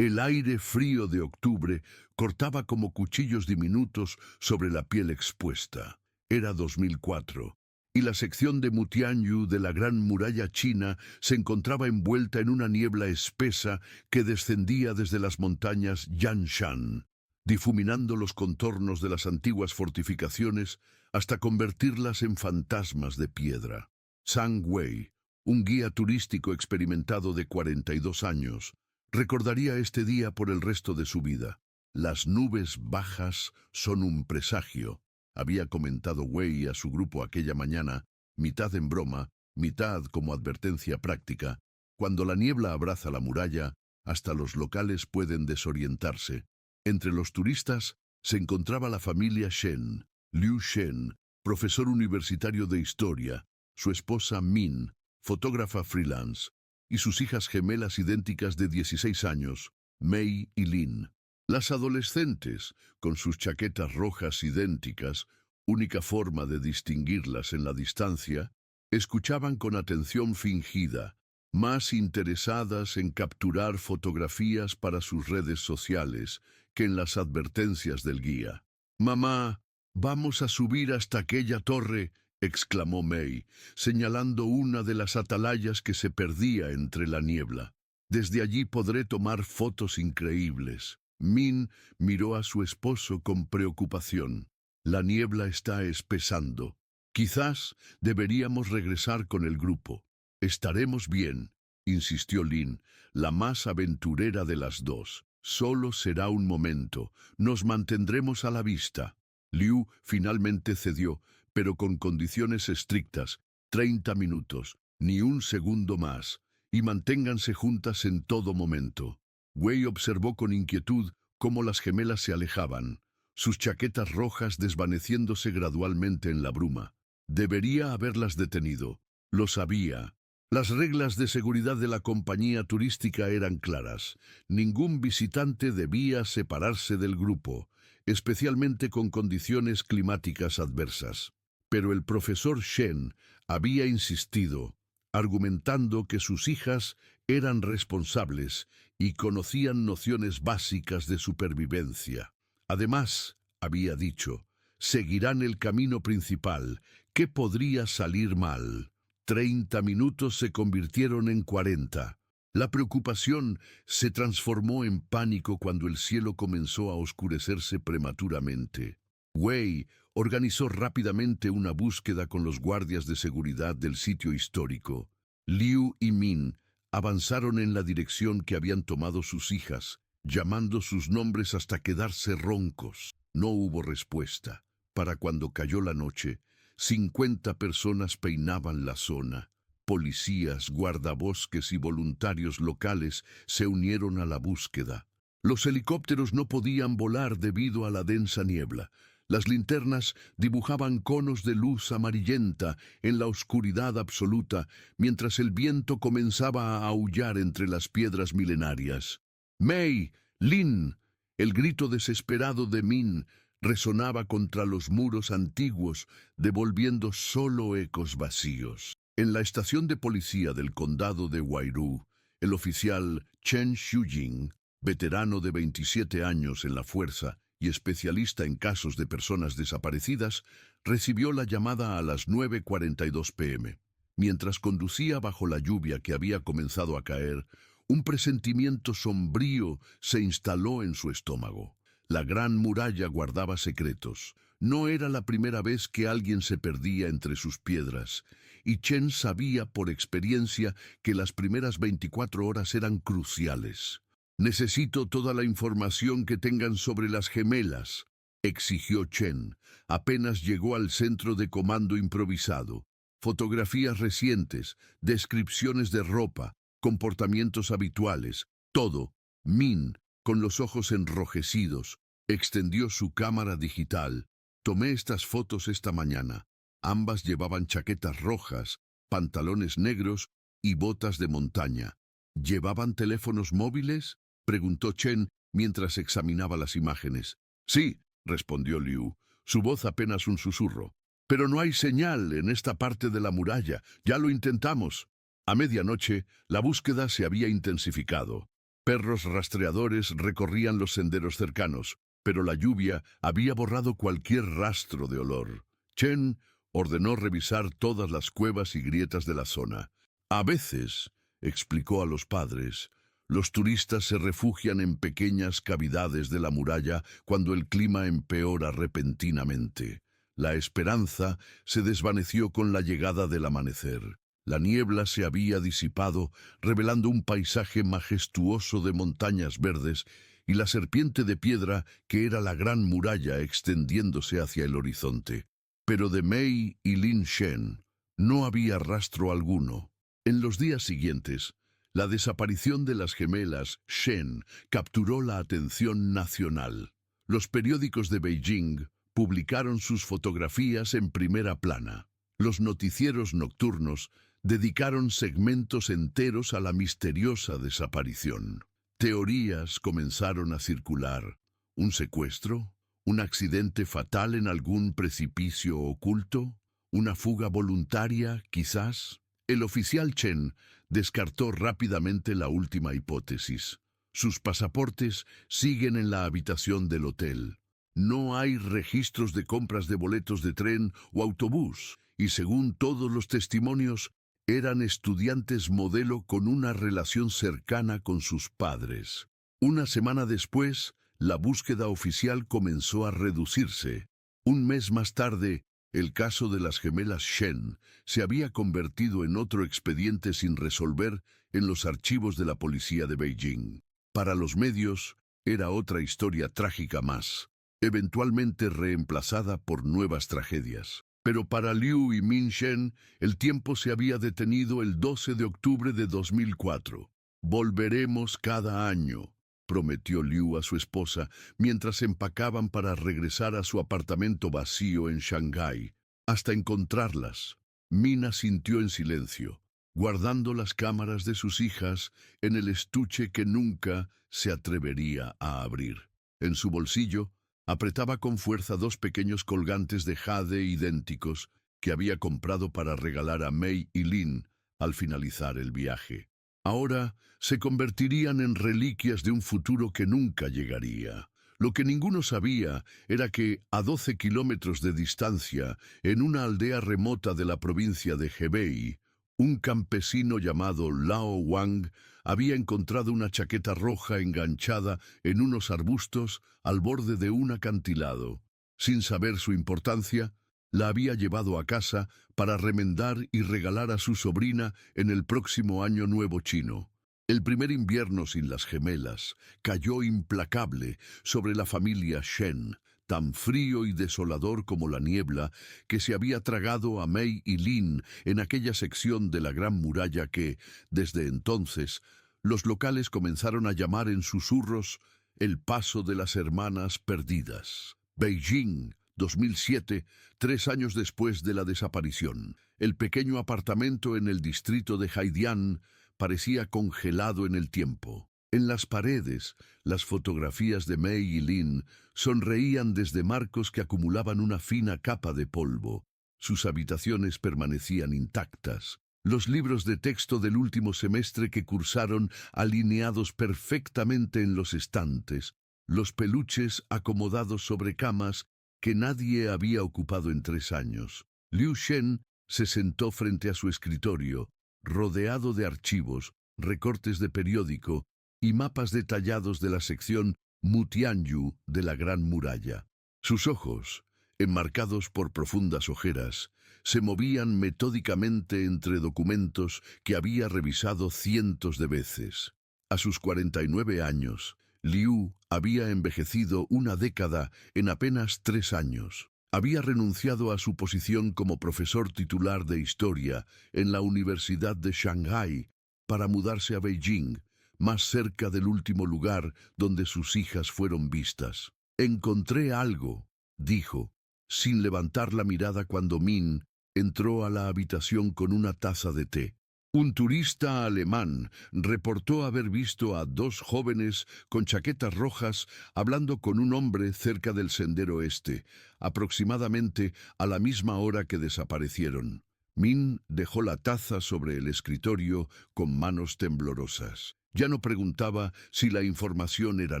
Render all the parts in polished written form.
El aire frío de octubre cortaba como cuchillos diminutos sobre la piel expuesta. Era 2004, y la sección de Mutianyu de la Gran Muralla China se encontraba envuelta en una niebla espesa que descendía desde las montañas Yanshan, difuminando los contornos de las antiguas fortificaciones hasta convertirlas en fantasmas de piedra. Zhang Wei, un guía turístico experimentado de 42 años, recordaría este día por el resto de su vida. Las nubes bajas son un presagio, había comentado Wei a su grupo aquella mañana, mitad en broma, mitad como advertencia práctica. Cuando la niebla abraza la muralla, hasta los locales pueden desorientarse. Entre los turistas se encontraba la familia Shen, Liu Shen, profesor universitario de historia, su esposa Min, fotógrafa freelance, y sus hijas gemelas idénticas de 16 años, Mei y Lin. Las adolescentes, con sus chaquetas rojas idénticas, única forma de distinguirlas en la distancia, escuchaban con atención fingida, más interesadas en capturar fotografías para sus redes sociales que en las advertencias del guía. «Mamá, vamos a subir hasta aquella torre», exclamó Mei, señalando una de las atalayas que se perdía entre la niebla. «Desde allí podré tomar fotos increíbles». Min miró a su esposo con preocupación. «La niebla está espesando. Quizás deberíamos regresar con el grupo». «Estaremos bien», insistió Lin, la más aventurera de las dos. «Solo será un momento. Nos mantendremos a la vista». Liu finalmente cedió, pero con condiciones estrictas: 30 minutos, ni un segundo más, y manténganse juntas en todo momento. Wei observó con inquietud cómo las gemelas se alejaban, sus chaquetas rojas desvaneciéndose gradualmente en la bruma. Debería haberlas detenido. Lo sabía. Las reglas de seguridad de la compañía turística eran claras. Ningún visitante debía separarse del grupo, especialmente con condiciones climáticas adversas. Pero el profesor Shen había insistido, argumentando que sus hijas eran responsables y conocían nociones básicas de supervivencia. Además, había dicho, seguirán el camino principal. ¿Qué podría salir mal? 30 minutos se convirtieron en 40. La preocupación se transformó en pánico cuando el cielo comenzó a oscurecerse prematuramente. Wei organizó rápidamente una búsqueda con los guardias de seguridad del sitio histórico. Liu y Min avanzaron en la dirección que habían tomado sus hijas, llamando sus nombres hasta quedarse roncos. No hubo respuesta. Para cuando cayó la noche, 50 personas peinaban la zona. Policías, guardabosques y voluntarios locales se unieron a la búsqueda. Los helicópteros no podían volar debido a la densa niebla. Las linternas dibujaban conos de luz amarillenta en la oscuridad absoluta, mientras el viento comenzaba a aullar entre las piedras milenarias. «Mei, Lin», el grito desesperado de Min resonaba contra los muros antiguos, devolviendo solo ecos vacíos. En la estación de policía del condado de Wairu, el oficial Chen Shujing, veterano de 27 años en la fuerza y especialista en casos de personas desaparecidas, recibió la llamada a las 9:42 p.m. Mientras conducía bajo la lluvia que había comenzado a caer, un presentimiento sombrío se instaló en su estómago. La gran muralla guardaba secretos. No era la primera vez que alguien se perdía entre sus piedras, y Chen sabía por experiencia que las primeras 24 horas eran cruciales. «Necesito toda la información que tengan sobre las gemelas», exigió Chen. Apenas llegó al centro de comando improvisado. Fotografías recientes, descripciones de ropa, comportamientos habituales, todo. Min, con los ojos enrojecidos, extendió su cámara digital. «Tomé estas fotos esta mañana». Ambas llevaban chaquetas rojas, pantalones negros y botas de montaña. «¿Llevaban teléfonos móviles?», preguntó Chen mientras examinaba las imágenes. «Sí», respondió Liu, su voz apenas un susurro. «Pero no hay señal en esta parte de la muralla. Ya lo intentamos». A medianoche, la búsqueda se había intensificado. Perros rastreadores recorrían los senderos cercanos, pero la lluvia había borrado cualquier rastro de olor. Chen ordenó revisar todas las cuevas y grietas de la zona. A veces, explicó a los padres, los turistas se refugian en pequeñas cavidades de la muralla cuando el clima empeora repentinamente. La esperanza se desvaneció con la llegada del amanecer. La niebla se había disipado, revelando un paisaje majestuoso de montañas verdes y la serpiente de piedra que era la gran muralla extendiéndose hacia el horizonte. Pero de Mei y Lin Shen no había rastro alguno. En los días siguientes, la desaparición de las gemelas Shen capturó la atención nacional. Los periódicos de Beijing publicaron sus fotografías en primera plana. Los noticieros nocturnos dedicaron segmentos enteros a la misteriosa desaparición. Teorías comenzaron a circular. ¿Un secuestro? ¿Un accidente fatal en algún precipicio oculto? ¿Una fuga voluntaria, quizás? El oficial Chen descartó rápidamente la última hipótesis. Sus pasaportes siguen en la habitación del hotel. No hay registros de compras de boletos de tren o autobús, y según todos los testimonios, eran estudiantes modelo con una relación cercana con sus padres. Una semana después, la búsqueda oficial comenzó a reducirse. Un mes más tarde, el caso de las gemelas Shen se había convertido en otro expediente sin resolver en los archivos de la policía de Beijing. Para los medios, era otra historia trágica más, eventualmente reemplazada por nuevas tragedias. Pero para Liu y Min Shen, el tiempo se había detenido el 12 de octubre de 2004. «Volveremos cada año», prometió Liu a su esposa mientras empacaban para regresar a su apartamento vacío en Shanghái. Hasta encontrarlas, Min asintió en silencio, guardando las cámaras de sus hijas en el estuche que nunca se atrevería a abrir. En su bolsillo, apretaba con fuerza dos pequeños colgantes de jade idénticos que había comprado para regalar a Mei y Lin al finalizar el viaje. Ahora se convertirían en reliquias de un futuro que nunca llegaría. Lo que ninguno sabía era que, a 12 kilómetros de distancia, en una aldea remota de la provincia de Hebei, un campesino llamado Lao Wang había encontrado una chaqueta roja enganchada en unos arbustos al borde de un acantilado. Sin saber su importancia, la había llevado a casa para remendar y regalar a su sobrina en el próximo Año Nuevo chino. El primer invierno sin las gemelas cayó implacable sobre la familia Shen, tan frío y desolador como la niebla que se había tragado a Mei y Lin en aquella sección de la Gran Muralla que, desde entonces, los locales comenzaron a llamar en susurros el Paso de las Hermanas Perdidas. Beijing, 2007, 3 años después de la desaparición. El pequeño apartamento en el distrito de Haidian parecía congelado en el tiempo. En las paredes, las fotografías de Mei y Lin sonreían desde marcos que acumulaban una fina capa de polvo. Sus habitaciones permanecían intactas. Los libros de texto del último semestre que cursaron alineados perfectamente en los estantes. Los peluches acomodados sobre camas que nadie había ocupado en 3 años. Liu Shen se sentó frente a su escritorio, rodeado de archivos, recortes de periódico y mapas detallados de la sección Mutianyu de la Gran Muralla. Sus ojos, enmarcados por profundas ojeras, se movían metódicamente entre documentos que había revisado cientos de veces. A sus 49 años, Liu había envejecido una década en apenas 3 años. Había renunciado a su posición como profesor titular de historia en la Universidad de Shanghái para mudarse a Beijing, más cerca del último lugar donde sus hijas fueron vistas. «Encontré algo», dijo, sin levantar la mirada cuando Min entró a la habitación con una taza de té. Un turista alemán reportó haber visto a 2 jóvenes con chaquetas rojas hablando con un hombre cerca del sendero este, aproximadamente a la misma hora que desaparecieron. Min dejó la taza sobre el escritorio con manos temblorosas. Ya no preguntaba si la información era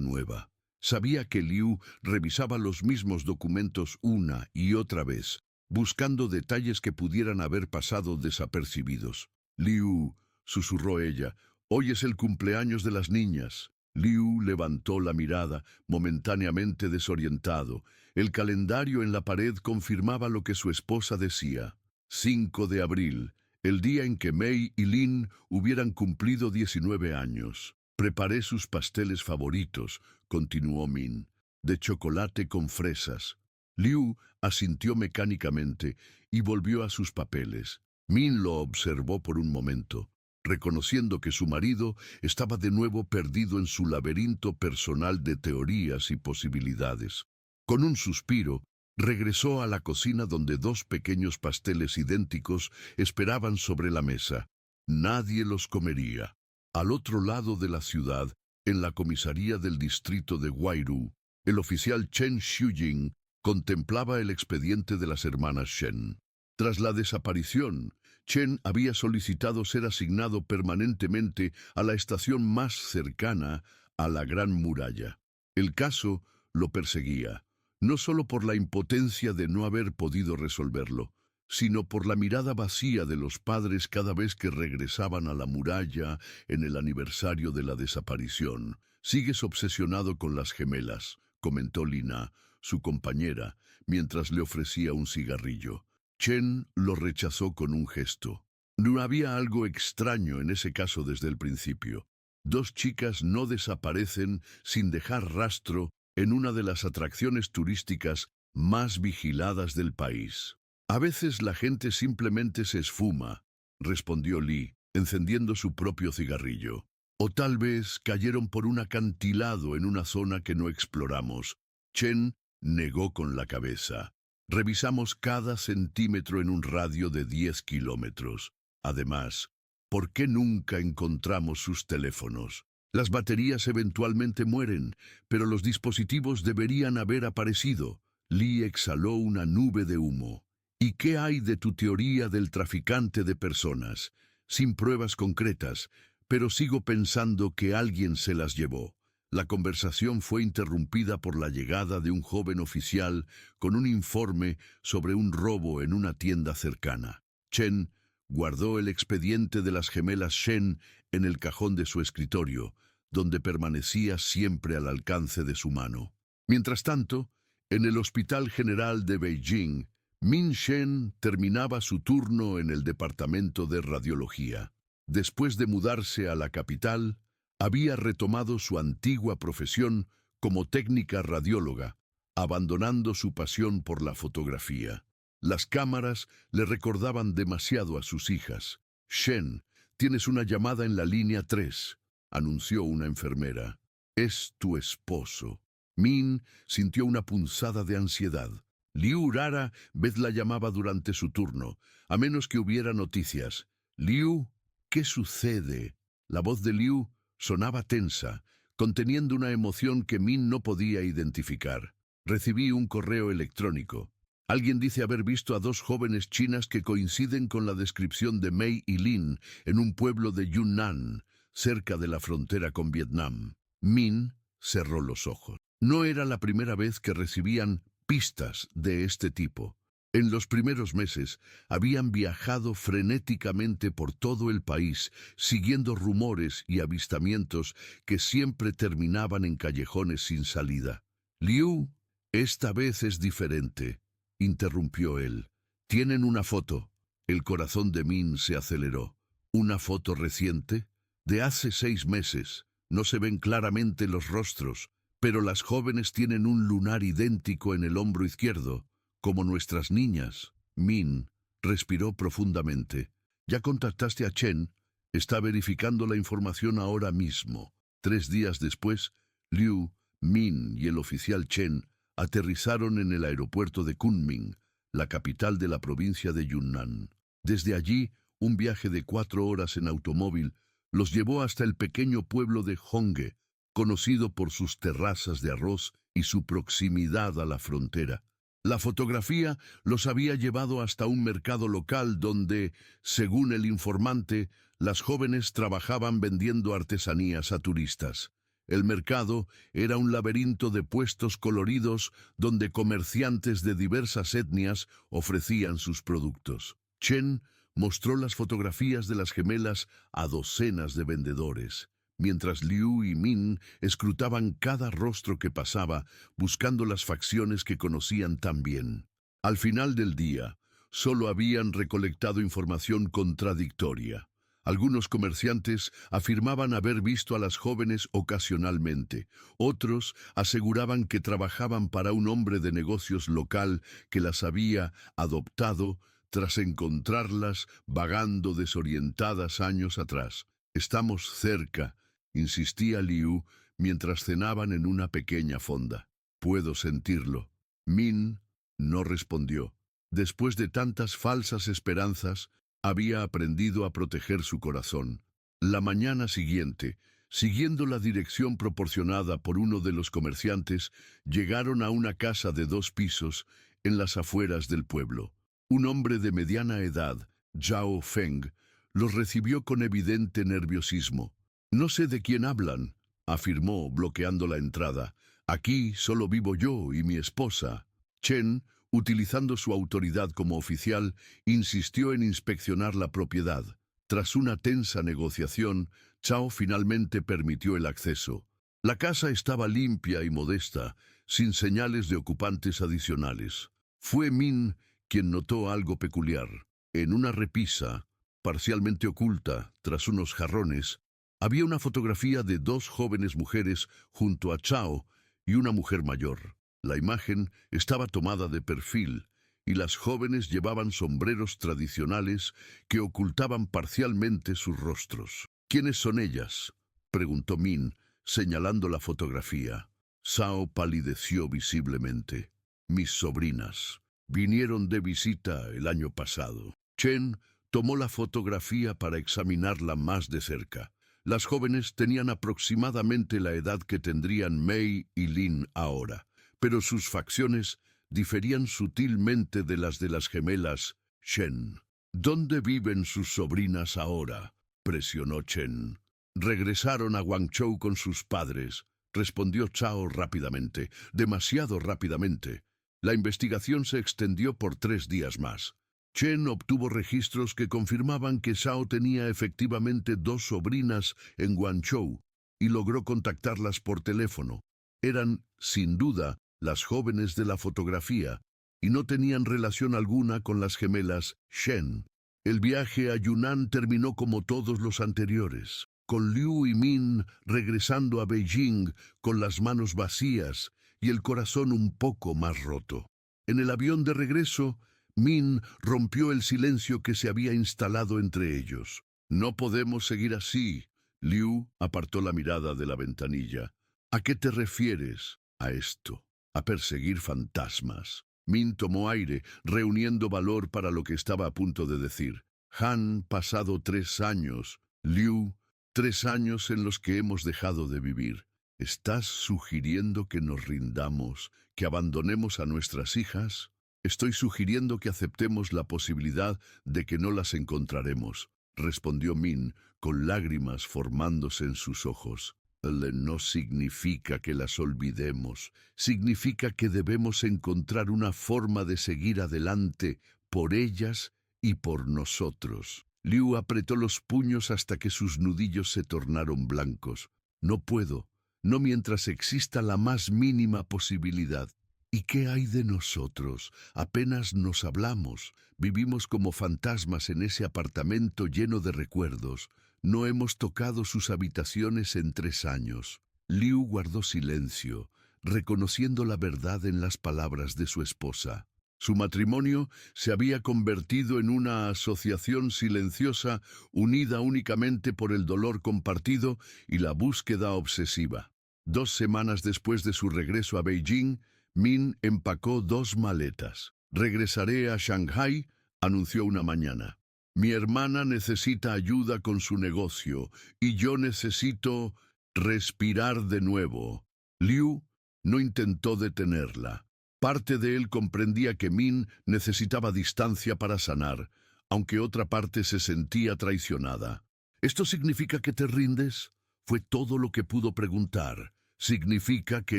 nueva. Sabía que Liu revisaba los mismos documentos una y otra vez, buscando detalles que pudieran haber pasado desapercibidos. Liu, susurró ella, hoy es el cumpleaños de las niñas. Liu levantó la mirada, momentáneamente desorientado. El calendario en la pared confirmaba lo que su esposa decía. 5 de abril, el día en que Mei y Lin hubieran cumplido 19 años. Preparé sus pasteles favoritos, continuó Min, de chocolate con fresas. Liu asintió mecánicamente y volvió a sus papeles. Min lo observó por un momento, reconociendo que su marido estaba de nuevo perdido en su laberinto personal de teorías y posibilidades. Con un suspiro, regresó a la cocina donde 2 pequeños pasteles idénticos esperaban sobre la mesa. Nadie los comería. Al otro lado de la ciudad, en la comisaría del distrito de Wairu, el oficial Chen Xiujing contemplaba el expediente de las hermanas Shen. Tras la desaparición, Chen había solicitado ser asignado permanentemente a la estación más cercana a la Gran Muralla. El caso lo perseguía, no solo por la impotencia de no haber podido resolverlo, sino por la mirada vacía de los padres cada vez que regresaban a la muralla en el aniversario de la desaparición. «Sigues obsesionado con las gemelas», comentó Lina, su compañera, mientras le ofrecía un cigarrillo. Chen lo rechazó con un gesto. No había algo extraño en ese caso desde el principio. 2 chicas no desaparecen sin dejar rastro en una de las atracciones turísticas más vigiladas del país. «A veces la gente simplemente se esfuma», respondió Li, encendiendo su propio cigarrillo. «O tal vez cayeron por un acantilado en una zona que no exploramos». Chen negó con la cabeza. «Revisamos cada centímetro en un radio de 10 kilómetros. Además, ¿por qué nunca encontramos sus teléfonos? Las baterías eventualmente mueren, pero los dispositivos deberían haber aparecido». Li exhaló una nube de humo. «¿Y qué hay de tu teoría del traficante de personas? Sin pruebas concretas, pero sigo pensando que alguien se las llevó». La conversación fue interrumpida por la llegada de un joven oficial con un informe sobre un robo en una tienda cercana. Chen guardó el expediente de las gemelas Shen en el cajón de su escritorio, donde permanecía siempre al alcance de su mano. Mientras tanto, en el Hospital General de Beijing, Min Shen terminaba su turno en el departamento de radiología. Después de mudarse a la capital, había retomado su antigua profesión como técnica radióloga, abandonando su pasión por la fotografía. Las cámaras le recordaban demasiado a sus hijas. «Shen, tienes una llamada en la línea 3», anunció una enfermera. «Es tu esposo». Min sintió una punzada de ansiedad. Liu rara vez la llamaba durante su turno, a menos que hubiera noticias. «Liu, ¿qué sucede?» La voz de Liu sonaba tensa, conteniendo una emoción que Min no podía identificar. «Recibí un correo electrónico. Alguien dice haber visto a 2 jóvenes chinas que coinciden con la descripción de Mei y Lin en un pueblo de Yunnan, cerca de la frontera con Vietnam». Min cerró los ojos. No era la primera vez que recibían pistas de este tipo. En los primeros meses habían viajado frenéticamente por todo el país, siguiendo rumores y avistamientos que siempre terminaban en callejones sin salida. «Liu, esta vez es diferente», interrumpió él. «Tienen una foto». El corazón de Min se aceleró. «¿Una foto reciente?» «De hace 6 meses. No se ven claramente los rostros, pero las jóvenes tienen un lunar idéntico en el hombro izquierdo, como nuestras niñas». Min respiró profundamente. «¿Ya contactaste a Chen?» «Está verificando la información ahora mismo». 3 días después, Liu, Min y el oficial Chen aterrizaron en el aeropuerto de Kunming, la capital de la provincia de Yunnan. Desde allí, un viaje de 4 horas en automóvil los llevó hasta el pequeño pueblo de Honghe, conocido por sus terrazas de arroz y su proximidad a la frontera. La fotografía los había llevado hasta un mercado local donde, según el informante, Las jóvenes trabajaban vendiendo artesanías a turistas. El mercado era un laberinto de puestos coloridos donde comerciantes de diversas etnias ofrecían sus productos. Chen mostró las fotografías de las gemelas a docenas de vendedores, mientras Liu y Min escrutaban cada rostro que pasaba, buscando las facciones que conocían tan bien. Al final del día, solo habían recolectado información contradictoria. Algunos comerciantes afirmaban haber visto a las jóvenes ocasionalmente. Otros aseguraban que trabajaban para un hombre de negocios local que las había adoptado tras encontrarlas vagando desorientadas años atrás. «Estamos cerca», insistía Liu mientras cenaban en una pequeña fonda. «Puedo sentirlo». Min no respondió. Después de tantas falsas esperanzas, había aprendido a proteger su corazón. La mañana siguiente, siguiendo la dirección proporcionada por uno de los comerciantes, llegaron a una casa de 2 pisos en las afueras del pueblo. Un hombre de mediana edad, Zhao Feng, los recibió con evidente nerviosismo. «No sé de quién hablan», afirmó, bloqueando la entrada. «Aquí solo vivo yo y mi esposa». Chen, utilizando su autoridad como oficial, insistió en inspeccionar la propiedad. Tras una tensa negociación, Zhao finalmente permitió el acceso. La casa estaba limpia y modesta, sin señales de ocupantes adicionales. Fue Min quien notó algo peculiar. En una repisa, parcialmente oculta tras unos jarrones, había una fotografía de 2 jóvenes mujeres junto a Zhao y una mujer mayor. La imagen estaba tomada de perfil y las jóvenes llevaban sombreros tradicionales que ocultaban parcialmente sus rostros. «¿Quiénes son ellas?», preguntó Min, señalando la fotografía. Zhao palideció visiblemente. «Mis sobrinas. Vinieron de visita el año pasado». Chen tomó la fotografía para examinarla más de cerca. Las jóvenes tenían aproximadamente la edad que tendrían Mei y Lin ahora, pero sus facciones diferían sutilmente de las gemelas Shen. «¿Dónde viven sus sobrinas ahora?», presionó Chen. «Regresaron a Guangzhou con sus padres», respondió Zhao rápidamente, demasiado rápidamente. La investigación se extendió por 3 días más. Chen obtuvo registros que confirmaban que Zhao tenía efectivamente 2 sobrinas en Guangzhou y logró contactarlas por teléfono. Eran, sin duda, las jóvenes de la fotografía y no tenían relación alguna con las gemelas Shen. El viaje a Yunnan terminó como todos los anteriores, con Liu y Min regresando a Beijing con las manos vacías y el corazón un poco más roto. En el avión de regreso, Min rompió el silencio que se había instalado entre ellos. «No podemos seguir así». Liu apartó la mirada de la ventanilla. «¿A qué te refieres?» «A esto. A perseguir fantasmas». Min tomó aire, reuniendo valor para lo que estaba a punto de decir. «Han pasado 3 años. Liu, 3 años en los que hemos dejado de vivir. ¿Estás sugiriendo que nos rindamos, que abandonemos a nuestras hijas?» «Estoy sugiriendo que aceptemos la posibilidad de que no las encontraremos», respondió Min, con lágrimas formándose en sus ojos. «No significa que las olvidemos, significa que debemos encontrar una forma de seguir adelante por ellas y por nosotros». Liu apretó los puños hasta que sus nudillos se tornaron blancos. «No puedo, no mientras exista la más mínima posibilidad». «¿Y qué hay de nosotros? Apenas nos hablamos. Vivimos como fantasmas en ese apartamento lleno de recuerdos. No hemos tocado sus habitaciones en 3 años». Liu guardó silencio, reconociendo la verdad en las palabras de su esposa. Su matrimonio se había convertido en una asociación silenciosa unida únicamente por el dolor compartido y la búsqueda obsesiva. 2 semanas después de su regreso a Beijing, Min empacó 2 maletas. «Regresaré a Shanghái», anunció una mañana. «Mi hermana necesita ayuda con su negocio y yo necesito respirar de nuevo». Liu no intentó detenerla. Parte de él comprendía que Min necesitaba distancia para sanar, aunque otra parte se sentía traicionada. ¿Esto significa que te rindes? Fue todo lo que pudo preguntar. Significa que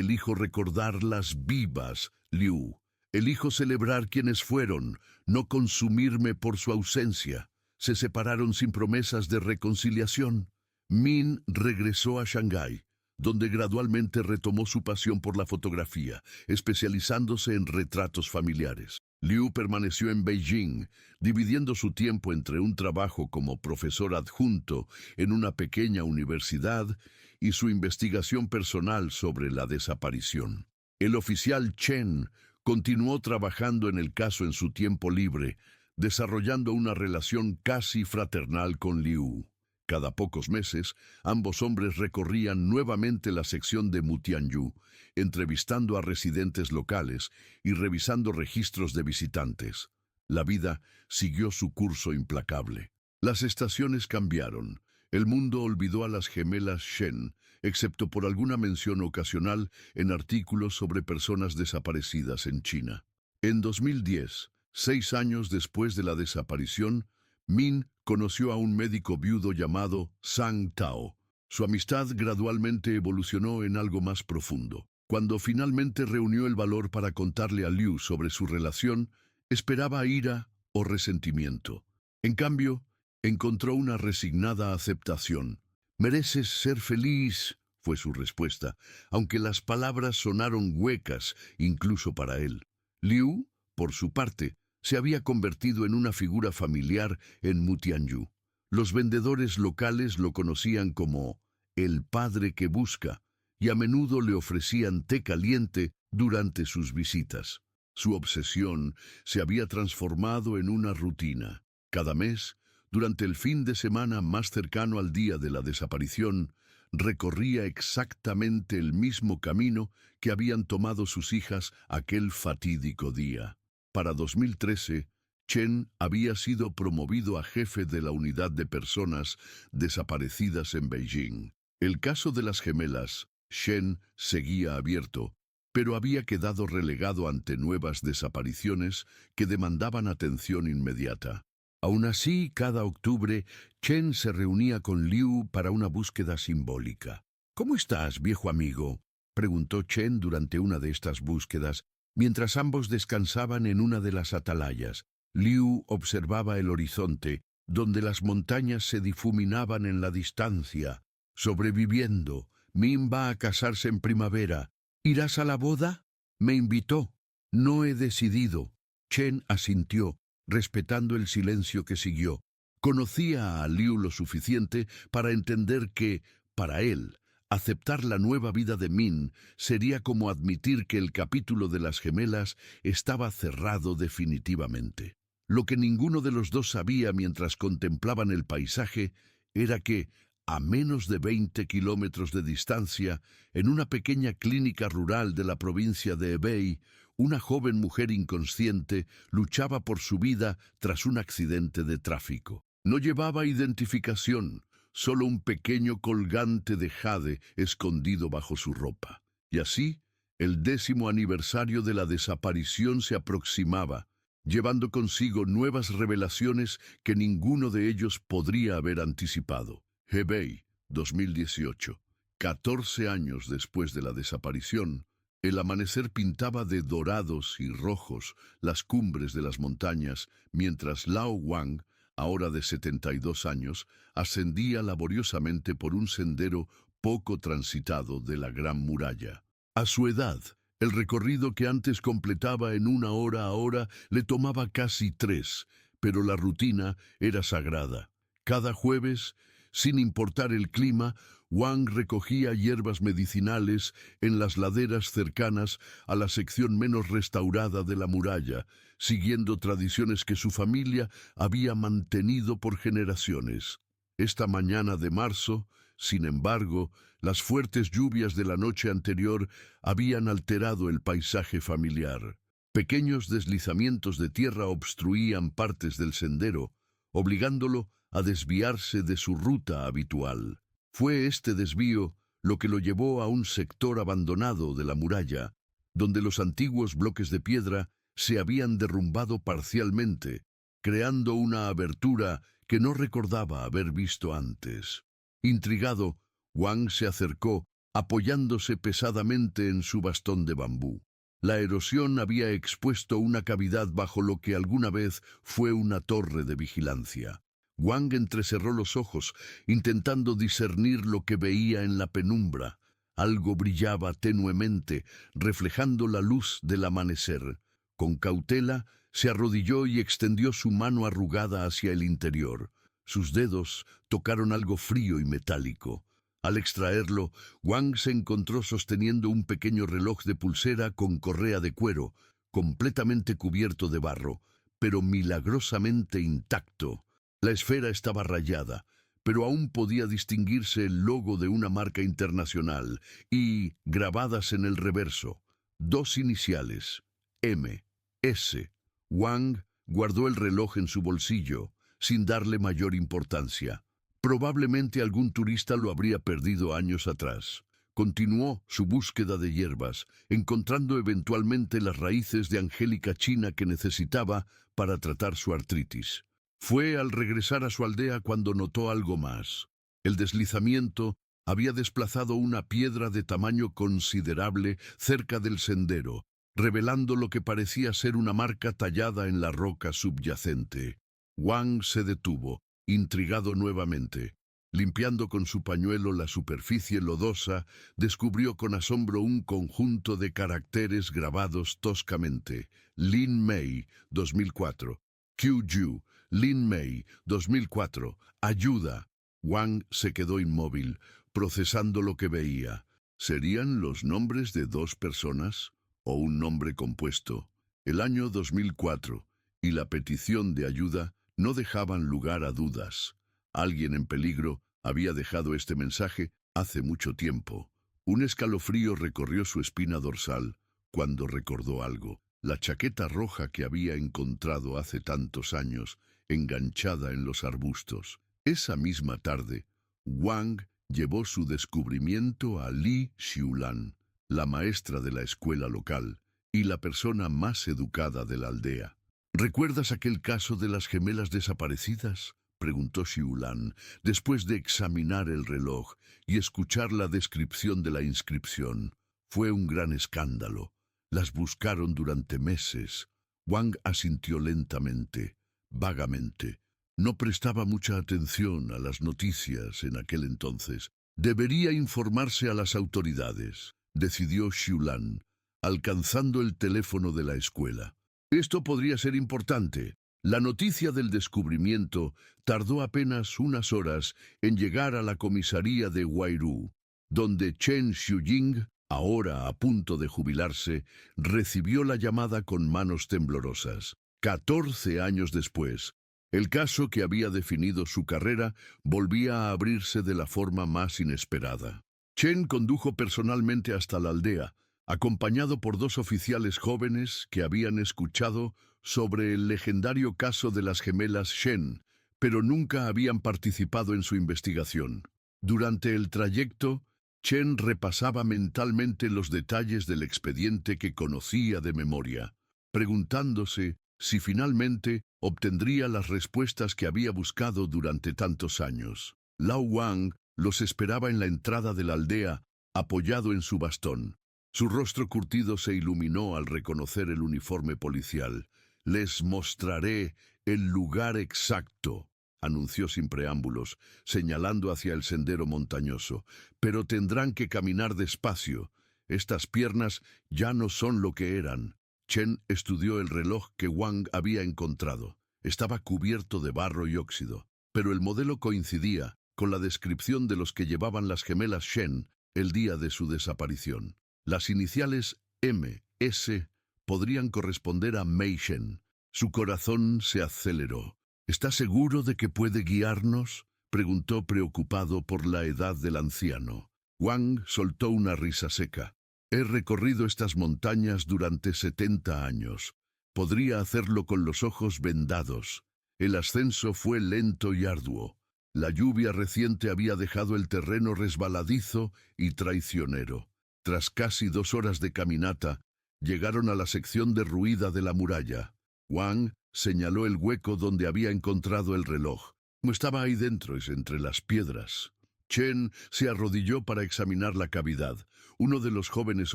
elijo recordarlas vivas, Liu. Elijo celebrar quienes fueron, no consumirme por su ausencia. Se separaron sin promesas de reconciliación. Min regresó a Shanghái, donde gradualmente retomó su pasión por la fotografía, especializándose en retratos familiares. Liu permaneció en Beijing, dividiendo su tiempo entre un trabajo como profesor adjunto en una pequeña universidad y su investigación personal sobre la desaparición. El oficial Chen continuó trabajando en el caso en su tiempo libre, desarrollando una relación casi fraternal con Liu. Cada pocos meses, ambos hombres recorrían nuevamente la sección de Mutianyu, entrevistando a residentes locales y revisando registros de visitantes. La vida siguió su curso implacable. Las estaciones cambiaron. El mundo olvidó a las gemelas Shen, excepto por alguna mención ocasional en artículos sobre personas desaparecidas en China. En 2010, 6 años después de la desaparición, Min conoció a un médico viudo llamado Zhang Tao. Su amistad gradualmente evolucionó en algo más profundo. Cuando finalmente reunió el valor para contarle a Liu sobre su relación, esperaba ira o resentimiento. En cambio, encontró una resignada aceptación. «Mereces ser feliz», fue su respuesta, aunque las palabras sonaron huecas incluso para él. Liu, por su parte, se había convertido en una figura familiar en Mutianyu. Los vendedores locales lo conocían como el padre que busca y a menudo le ofrecían té caliente durante sus visitas. Su obsesión se había transformado en una rutina. Cada mes, durante el fin de semana más cercano al día de la desaparición, recorría exactamente el mismo camino que habían tomado sus hijas aquel fatídico día. Para 2013, Chen había sido promovido a jefe de la unidad de personas desaparecidas en Beijing. El caso de las gemelas Shen seguía abierto, pero había quedado relegado ante nuevas desapariciones que demandaban atención inmediata. Aún así, cada octubre, Chen se reunía con Liu para una búsqueda simbólica. «¿Cómo estás, viejo amigo?», preguntó Chen durante una de estas búsquedas, mientras ambos descansaban en una de las atalayas. Liu observaba el horizonte, donde las montañas se difuminaban en la distancia. «Sobreviviendo. Min va a casarse en primavera. ¿Irás a la boda?», me invitó. «No he decidido». Chen asintió, respetando el silencio que siguió. Conocía a Liu lo suficiente para entender que, para él, aceptar la nueva vida de Min sería como admitir que el capítulo de las gemelas estaba cerrado definitivamente. Lo que ninguno de los dos sabía mientras contemplaban el paisaje era que, a menos de 20 kilómetros de distancia, en una pequeña clínica rural de la provincia de Hebei, una joven mujer inconsciente luchaba por su vida tras un accidente de tráfico. No llevaba identificación, solo un pequeño colgante de jade escondido bajo su ropa. Y así, el 10º aniversario de la desaparición se aproximaba, llevando consigo nuevas revelaciones que ninguno de ellos podría haber anticipado. Hebei, 2018. 14 años después de la desaparición, el amanecer pintaba de dorados y rojos las cumbres de las montañas, mientras Lao Wang, ahora de 72 años, ascendía laboriosamente por un sendero poco transitado de la Gran Muralla. A su edad, el recorrido que antes completaba en 1 hora ahora le tomaba casi 3, pero la rutina era sagrada. Cada jueves, sin importar el clima, Wang recogía hierbas medicinales en las laderas cercanas a la sección menos restaurada de la muralla, siguiendo tradiciones que su familia había mantenido por generaciones. Esta mañana de marzo, sin embargo, las fuertes lluvias de la noche anterior habían alterado el paisaje familiar. Pequeños deslizamientos de tierra obstruían partes del sendero, obligándolo a desviarse de su ruta habitual. Fue este desvío lo que lo llevó a un sector abandonado de la muralla, donde los antiguos bloques de piedra se habían derrumbado parcialmente, creando una abertura que no recordaba haber visto antes. Intrigado, Wang se acercó, apoyándose pesadamente en su bastón de bambú. La erosión había expuesto una cavidad bajo lo que alguna vez fue una torre de vigilancia. Wang entrecerró los ojos, intentando discernir lo que veía en la penumbra. Algo brillaba tenuemente, reflejando la luz del amanecer. Con cautela, se arrodilló y extendió su mano arrugada hacia el interior. Sus dedos tocaron algo frío y metálico. Al extraerlo, Wang se encontró sosteniendo un pequeño reloj de pulsera con correa de cuero, completamente cubierto de barro, pero milagrosamente intacto. La esfera estaba rayada, pero aún podía distinguirse el logo de una marca internacional y, grabadas en el reverso, dos iniciales, M, S. Wang guardó el reloj en su bolsillo, sin darle mayor importancia. Probablemente algún turista lo habría perdido años atrás. Continuó su búsqueda de hierbas, encontrando eventualmente las raíces de angélica china que necesitaba para tratar su artritis. Fue al regresar a su aldea cuando notó algo más. El deslizamiento había desplazado una piedra de tamaño considerable cerca del sendero, revelando lo que parecía ser una marca tallada en la roca subyacente. Wang se detuvo, intrigado nuevamente. Limpiando con su pañuelo la superficie lodosa, descubrió con asombro un conjunto de caracteres grabados toscamente. Lin Mei, 2004. Qiu, Lin Mei, 2004. Ayuda. Wang se quedó inmóvil, procesando lo que veía. ¿Serían los nombres de dos personas o un nombre compuesto? El año 2004 y la petición de ayuda no dejaban lugar a dudas. Alguien en peligro había dejado este mensaje hace mucho tiempo. Un escalofrío recorrió su espina dorsal cuando recordó algo. La chaqueta roja que había encontrado hace tantos años, enganchada en los arbustos. Esa misma tarde, Wang llevó su descubrimiento a Li Xiulan, la maestra de la escuela local y la persona más educada de la aldea. ¿Recuerdas aquel caso de las gemelas desaparecidas?, preguntó Xiulan, después de examinar el reloj y escuchar la descripción de la inscripción. Fue un gran escándalo. Las buscaron durante meses. Wang asintió lentamente, vagamente. No prestaba mucha atención a las noticias en aquel entonces. Debería informarse a las autoridades, decidió Xiulan, alcanzando el teléfono de la escuela. Esto podría ser importante. La noticia del descubrimiento tardó apenas unas horas en llegar a la comisaría de Huairu, donde Chen Xiuying, ahora a punto de jubilarse, recibió la llamada con manos temblorosas. 14 años después, el caso que había definido su carrera volvía a abrirse de la forma más inesperada. Chen condujo personalmente hasta la aldea, acompañado por dos oficiales jóvenes que habían escuchado sobre el legendario caso de las gemelas Shen, pero nunca habían participado en su investigación. Durante el trayecto, Chen repasaba mentalmente los detalles del expediente que conocía de memoria, preguntándose si finalmente obtendría las respuestas que había buscado durante tantos años. Lao Wang los esperaba en la entrada de la aldea, apoyado en su bastón. Su rostro curtido se iluminó al reconocer el uniforme policial. «Les mostraré el lugar exacto», anunció sin preámbulos, señalando hacia el sendero montañoso. «Pero tendrán que caminar despacio. Estas piernas ya no son lo que eran». Chen estudió el reloj que Wang había encontrado. Estaba cubierto de barro y óxido, pero el modelo coincidía con la descripción de los que llevaban las gemelas Shen el día de su desaparición. Las iniciales M, S, podrían corresponder a Mei Shen. Su corazón se aceleró. «¿Está seguro de que puede guiarnos?», preguntó preocupado por la edad del anciano. Wang soltó una risa seca. «He recorrido estas montañas durante 70 años. Podría hacerlo con los ojos vendados. El ascenso fue lento y arduo. La lluvia reciente había dejado el terreno resbaladizo y traicionero. Tras casi 2 horas de caminata, llegaron a la sección derruida de la muralla. Wang señaló el hueco donde había encontrado el reloj. Estaba ahí dentro, entre las piedras. Chen se arrodilló para examinar la cavidad. Uno de los jóvenes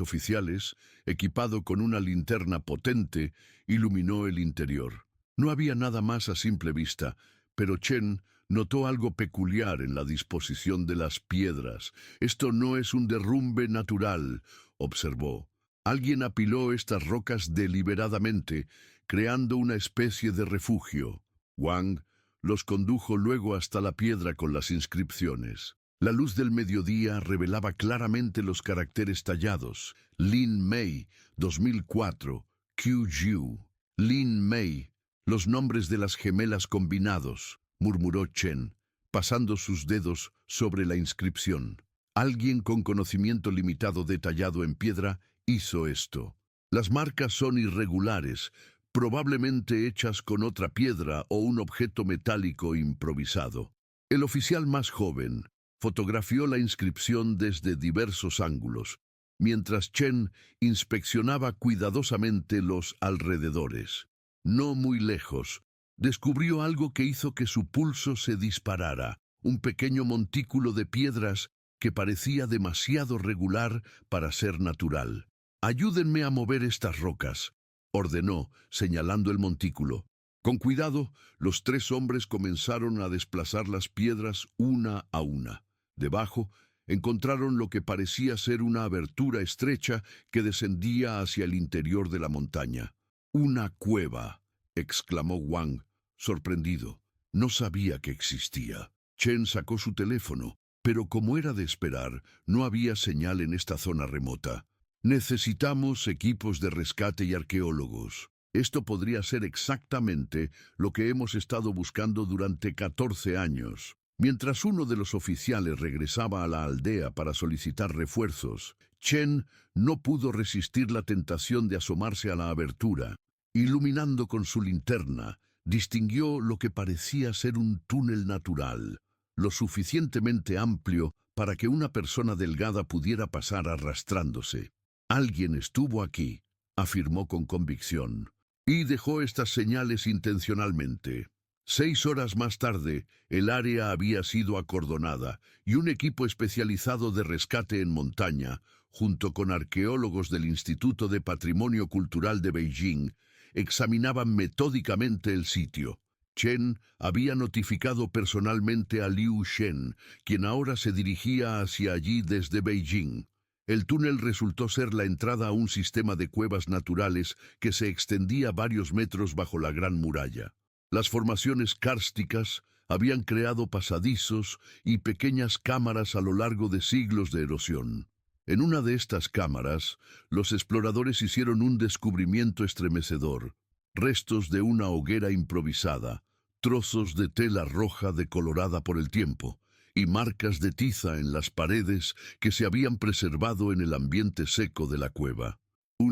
oficiales, equipado con una linterna potente, iluminó el interior. No había nada más a simple vista, pero Chen notó algo peculiar en la disposición de las piedras. Esto no es un derrumbe natural, observó. Alguien apiló estas rocas deliberadamente, creando una especie de refugio. Wang los condujo luego hasta la piedra con las inscripciones. La luz del mediodía revelaba claramente los caracteres tallados. Lin Mei, 2004, Q Jiu. Lin Mei, los nombres de las gemelas combinados, murmuró Chen, pasando sus dedos sobre la inscripción. Alguien con conocimiento limitado detallado en piedra hizo esto. Las marcas son irregulares, probablemente hechas con otra piedra o un objeto metálico improvisado. El oficial más joven fotografió la inscripción desde diversos ángulos, mientras Chen inspeccionaba cuidadosamente los alrededores. No muy lejos, descubrió algo que hizo que su pulso se disparara, un pequeño montículo de piedras que parecía demasiado regular para ser natural. «Ayúdenme a mover estas rocas», ordenó, señalando el montículo. Con cuidado, los tres hombres comenzaron a desplazar las piedras una a una. Debajo, encontraron lo que parecía ser una abertura estrecha que descendía hacia el interior de la montaña. «¡Una cueva!», exclamó Wang, sorprendido. No sabía que existía. Chen sacó su teléfono, pero como era de esperar, no había señal en esta zona remota. «Necesitamos equipos de rescate y arqueólogos. Esto podría ser exactamente lo que hemos estado buscando durante 14 años». Mientras uno de los oficiales regresaba a la aldea para solicitar refuerzos, Chen no pudo resistir la tentación de asomarse a la abertura. Iluminando con su linterna, distinguió lo que parecía ser un túnel natural, lo suficientemente amplio para que una persona delgada pudiera pasar arrastrándose. «Alguien estuvo aquí», afirmó con convicción, «y dejó estas señales intencionalmente». 6 horas más tarde, el área había sido acordonada y un equipo especializado de rescate en montaña, junto con arqueólogos del Instituto de Patrimonio Cultural de Beijing, examinaban metódicamente el sitio. Chen había notificado personalmente a Liu Shen, quien ahora se dirigía hacia allí desde Beijing. El túnel resultó ser la entrada a un sistema de cuevas naturales que se extendía varios metros bajo la Gran Muralla. Las formaciones kársticas habían creado pasadizos y pequeñas cámaras a lo largo de siglos de erosión. En una de estas cámaras, los exploradores hicieron un descubrimiento estremecedor: restos de una hoguera improvisada, trozos de tela roja decolorada por el tiempo y marcas de tiza en las paredes que se habían preservado en el ambiente seco de la cueva.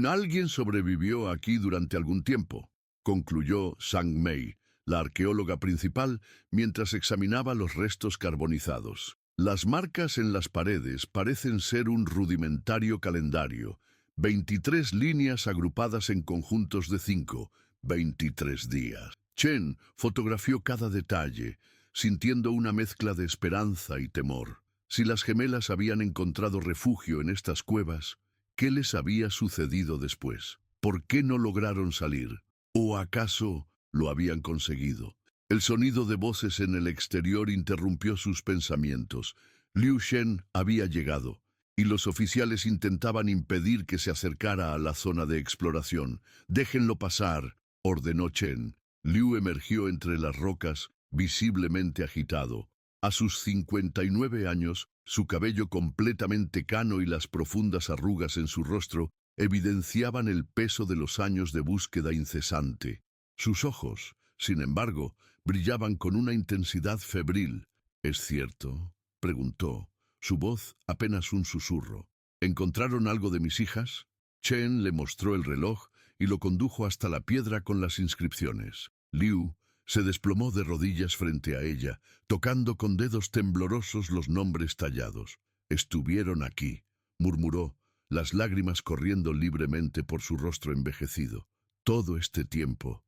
«Alguien sobrevivió aquí durante algún tiempo», concluyó Sang Mei, la arqueóloga principal, mientras examinaba los restos carbonizados. «Las marcas en las paredes parecen ser un rudimentario calendario, 23 líneas agrupadas en conjuntos de 5, 23 días». Chen fotografió cada detalle, sintiendo una mezcla de esperanza y temor. Si las gemelas habían encontrado refugio en estas cuevas, ¿qué les había sucedido después? ¿Por qué no lograron salir? ¿O acaso lo habían conseguido? El sonido de voces en el exterior interrumpió sus pensamientos. Liu Shen había llegado, y los oficiales intentaban impedir que se acercara a la zona de exploración. «Déjenlo pasar», ordenó Chen. Liu emergió entre las rocas, visiblemente agitado. A sus 59 años, su cabello completamente cano y las profundas arrugas en su rostro evidenciaban el peso de los años de búsqueda incesante. Sus ojos, sin embargo, brillaban con una intensidad febril. «¿Es cierto?», preguntó, su voz apenas un susurro. «¿Encontraron algo de mis hijas?». Chen le mostró el reloj y lo condujo hasta la piedra con las inscripciones. Liu se desplomó de rodillas frente a ella, tocando con dedos temblorosos los nombres tallados. «Estuvieron aquí», murmuró, las lágrimas corriendo libremente por su rostro envejecido. «Todo este tiempo».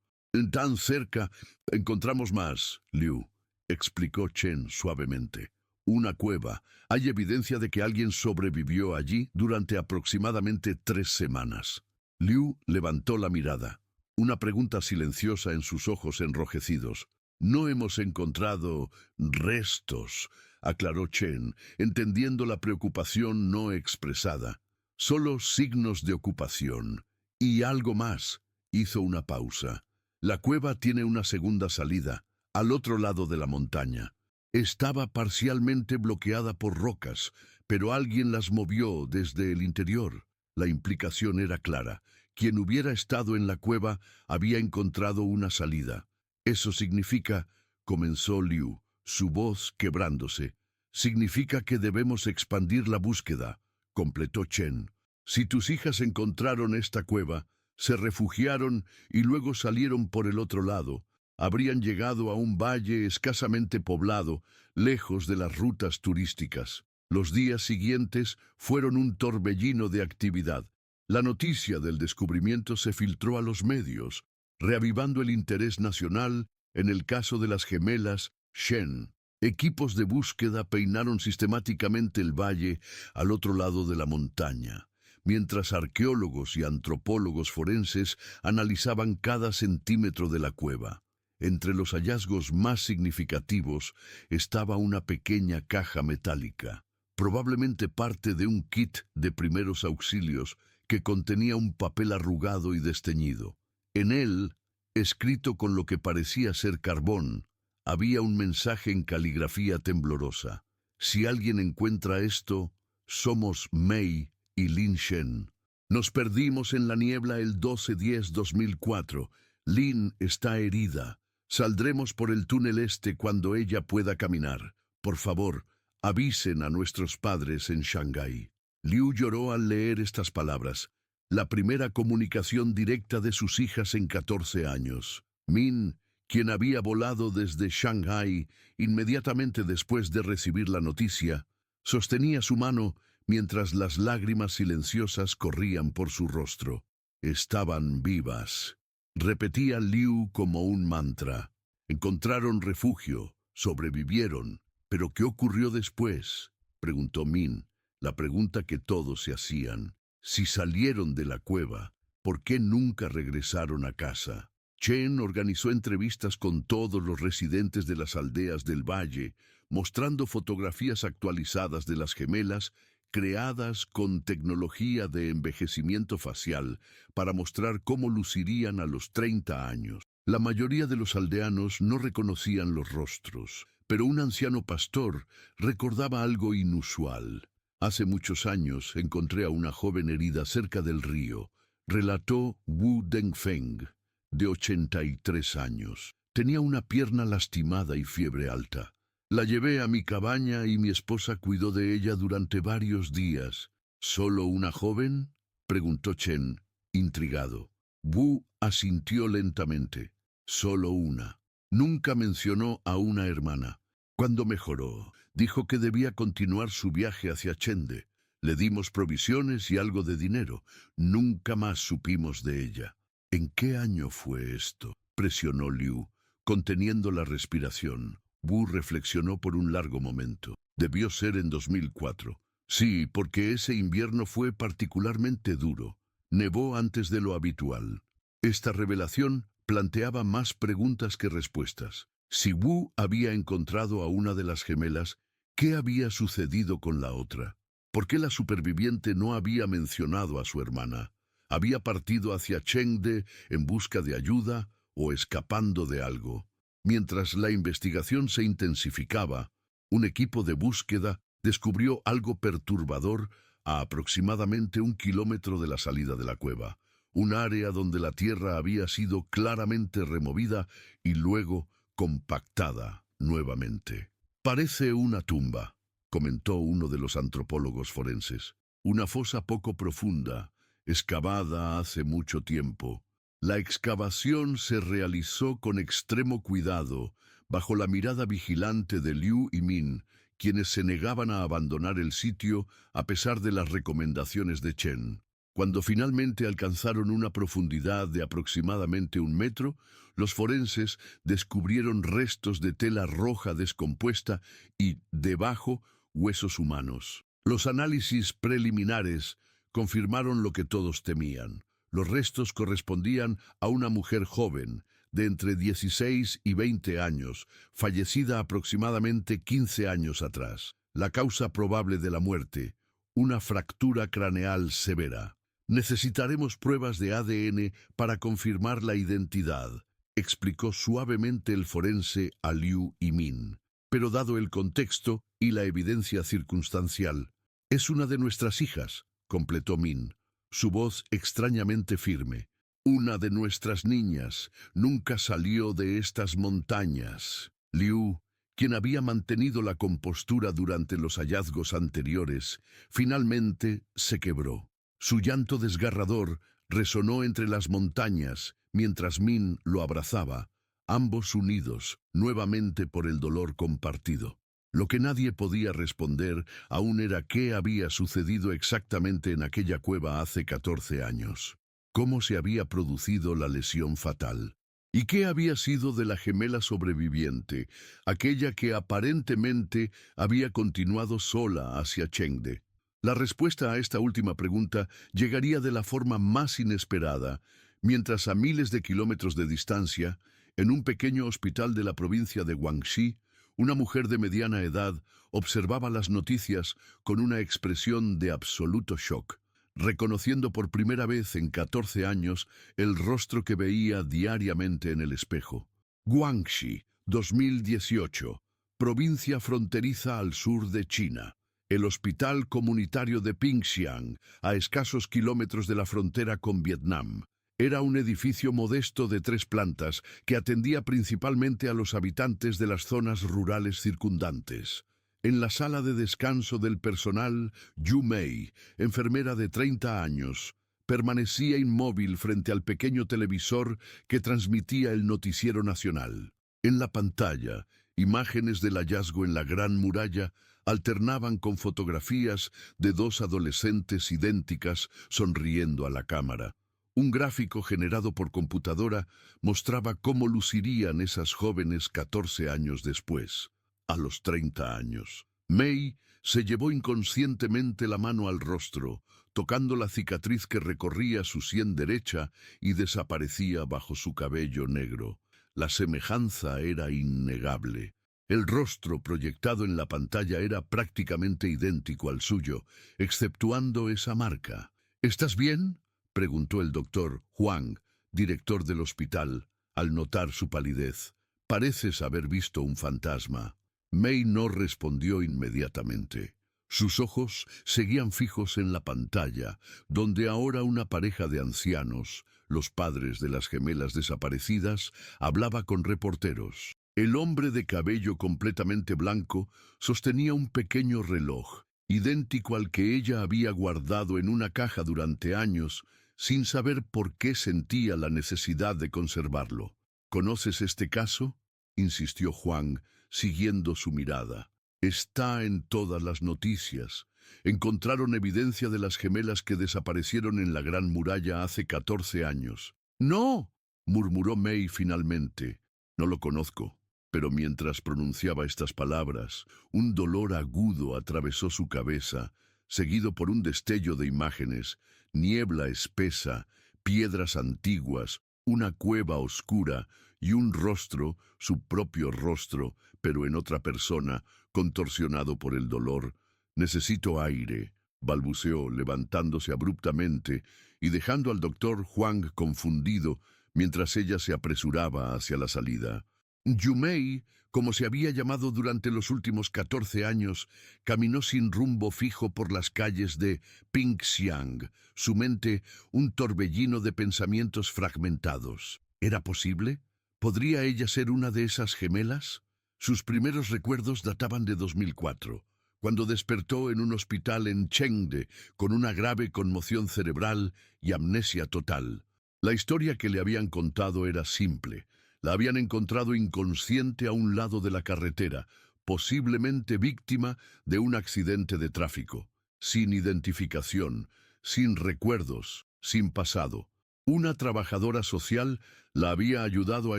«Tan cerca. Encontramos más, Liu». explicó Chen suavemente. Una cueva. Hay evidencia de que alguien sobrevivió allí durante aproximadamente 3 semanas. Liu levantó la mirada. Una pregunta silenciosa en sus ojos enrojecidos. No hemos encontrado restos, aclaró Chen, entendiendo la preocupación no expresada. Solo signos de ocupación. Y algo más. Hizo una pausa. La cueva tiene una segunda salida, al otro lado de la montaña. Estaba parcialmente bloqueada por rocas, pero alguien las movió desde el interior. La implicación era clara. Quien hubiera estado en la cueva había encontrado una salida. Eso significa, comenzó Liu, su voz quebrándose. Significa que debemos expandir la búsqueda, completó Chen. Si tus hijas encontraron esta cueva, se refugiaron y luego salieron por el otro lado, habrían llegado a un valle escasamente poblado, lejos de las rutas turísticas. Los días siguientes fueron un torbellino de actividad. La noticia del descubrimiento se filtró a los medios, reavivando el interés nacional en el caso de las gemelas Shen. Equipos de búsqueda peinaron sistemáticamente el valle al otro lado de la montaña, mientras arqueólogos y antropólogos forenses analizaban cada centímetro de la cueva. Entre los hallazgos más significativos estaba una pequeña caja metálica, probablemente parte de un kit de primeros auxilios que contenía un papel arrugado y desteñido. En él, escrito con lo que parecía ser carbón, había un mensaje en caligrafía temblorosa. Si alguien encuentra esto, somos Mei y Lin Shen. Nos perdimos en la niebla el 12-10-2004. Lin está herida. Saldremos por el túnel este cuando ella pueda caminar. Por favor, avisen a nuestros padres en Shanghái. Liu lloró al leer estas palabras. La primera comunicación directa de sus hijas en 14 años. Min, quien había volado desde Shanghái inmediatamente después de recibir la noticia, sostenía su mano mientras las lágrimas silenciosas corrían por su rostro. Estaban vivas. Repetía Liu como un mantra. Encontraron refugio, sobrevivieron. ¿Pero qué ocurrió después?, preguntó Min, la pregunta que todos se hacían. Si salieron de la cueva, ¿por qué nunca regresaron a casa? Chen organizó entrevistas con todos los residentes de las aldeas del valle, mostrando fotografías actualizadas de las gemelas, creadas con tecnología de envejecimiento facial para mostrar cómo lucirían a los 30 años. La mayoría de los aldeanos no reconocían los rostros, pero un anciano pastor recordaba algo inusual. Hace muchos años encontré a una joven herida cerca del río, relató Wu Dengfeng, de 83 años. Tenía una pierna lastimada y fiebre alta. La llevé a mi cabaña y mi esposa cuidó de ella durante varios días. ¿Solo una joven?, preguntó Chen, intrigado. Wu asintió lentamente. Solo una. Nunca mencionó a una hermana. Cuando mejoró, dijo que debía continuar su viaje hacia Chengde. Le dimos provisiones y algo de dinero. Nunca más supimos de ella. ¿En qué año fue esto?, presionó Liu, conteniendo la respiración. Wu reflexionó por un largo momento. Debió ser en 2004. Sí, porque ese invierno fue particularmente duro. Nevó antes de lo habitual. Esta revelación planteaba más preguntas que respuestas. Si Wu había encontrado a una de las gemelas, ¿qué había sucedido con la otra? ¿Por qué la superviviente no había mencionado a su hermana? ¿Había partido hacia Chengde en busca de ayuda o escapando de algo? Mientras la investigación se intensificaba, un equipo de búsqueda descubrió algo perturbador a aproximadamente 1 kilómetro de la salida de la cueva, un área donde la tierra había sido claramente removida y luego compactada nuevamente. Parece una tumba, comentó uno de los antropólogos forenses. Una fosa poco profunda, excavada hace mucho tiempo. La excavación se realizó con extremo cuidado, bajo la mirada vigilante de Liu y Min, quienes se negaban a abandonar el sitio a pesar de las recomendaciones de Chen. Cuando finalmente alcanzaron una profundidad de aproximadamente 1 metro, los forenses descubrieron restos de tela roja descompuesta y, debajo, huesos humanos. Los análisis preliminares confirmaron lo que todos temían. Los restos correspondían a una mujer joven, de entre 16 y 20 años, fallecida aproximadamente 15 años atrás. La causa probable de la muerte: una fractura craneal severa. Necesitaremos pruebas de ADN para confirmar la identidad, explicó suavemente el forense a Liu Yimin. Pero dado el contexto y la evidencia circunstancial, es una de nuestras hijas, completó Min, su voz extrañamente firme. Una de nuestras niñas nunca salió de estas montañas. Liu, quien había mantenido la compostura durante los hallazgos anteriores, finalmente se quebró. Su llanto desgarrador resonó entre las montañas mientras Min lo abrazaba, ambos unidos nuevamente por el dolor compartido. Lo que nadie podía responder aún era qué había sucedido exactamente en aquella cueva hace 14 años. ¿Cómo se había producido la lesión fatal? ¿Y qué había sido de la gemela sobreviviente, aquella que aparentemente había continuado sola hacia Chengde? La respuesta a esta última pregunta llegaría de la forma más inesperada, mientras a miles de kilómetros de distancia, en un pequeño hospital de la provincia de Guangxi, una mujer de mediana edad observaba las noticias con una expresión de absoluto shock, reconociendo por primera vez en 14 años el rostro que veía diariamente en el espejo. Guangxi, 2018, provincia fronteriza al sur de China. El Hospital Comunitario de Pingxiang, a escasos kilómetros de la frontera con Vietnam. Era un edificio modesto de 3 plantas que atendía principalmente a los habitantes de las zonas rurales circundantes. En la sala de descanso del personal, Yu Mei, enfermera de 30 años, permanecía inmóvil frente al pequeño televisor que transmitía el noticiero nacional. En la pantalla, imágenes del hallazgo en la Gran Muralla alternaban con fotografías de 2 adolescentes idénticas sonriendo a la cámara. Un gráfico generado por computadora mostraba cómo lucirían esas jóvenes 14 años después, a los 30 años. Mei se llevó inconscientemente la mano al rostro, tocando la cicatriz que recorría su sien derecha y desaparecía bajo su cabello negro. La semejanza era innegable. El rostro proyectado en la pantalla era prácticamente idéntico al suyo, exceptuando esa marca. ¿Estás bien?, preguntó el doctor Huang, director del hospital, al notar su palidez. Pareces haber visto un fantasma. Mei no respondió inmediatamente. Sus ojos seguían fijos en la pantalla, donde ahora una pareja de ancianos, los padres de las gemelas desaparecidas, hablaba con reporteros. El hombre de cabello completamente blanco sostenía un pequeño reloj, idéntico al que ella había guardado en una caja durante años, sin saber por qué sentía la necesidad de conservarlo. ¿Conoces este caso?, insistió Huang, siguiendo su mirada. Está en todas las noticias. Encontraron evidencia de las gemelas que desaparecieron en la Gran Muralla hace 14 años. ¡No!, murmuró Mei finalmente. No lo conozco. Pero mientras pronunciaba estas palabras, un dolor agudo atravesó su cabeza, seguido por un destello de imágenes, niebla espesa, piedras antiguas, una cueva oscura y un rostro, su propio rostro, pero en otra persona, contorsionado por el dolor. «Necesito aire», balbuceó, levantándose abruptamente y dejando al doctor Huang confundido mientras ella se apresuraba hacia la salida. Yu Mei, como se había llamado durante los últimos 14 años, caminó sin rumbo fijo por las calles de Pingxiang, su mente un torbellino de pensamientos fragmentados. ¿Era posible? ¿Podría ella ser una de esas gemelas? Sus primeros recuerdos databan de 2004, cuando despertó en un hospital en Chengde con una grave conmoción cerebral y amnesia total. La historia que le habían contado era simple. La habían encontrado inconsciente a un lado de la carretera, posiblemente víctima de un accidente de tráfico, sin identificación, sin recuerdos, sin pasado. Una trabajadora social la había ayudado a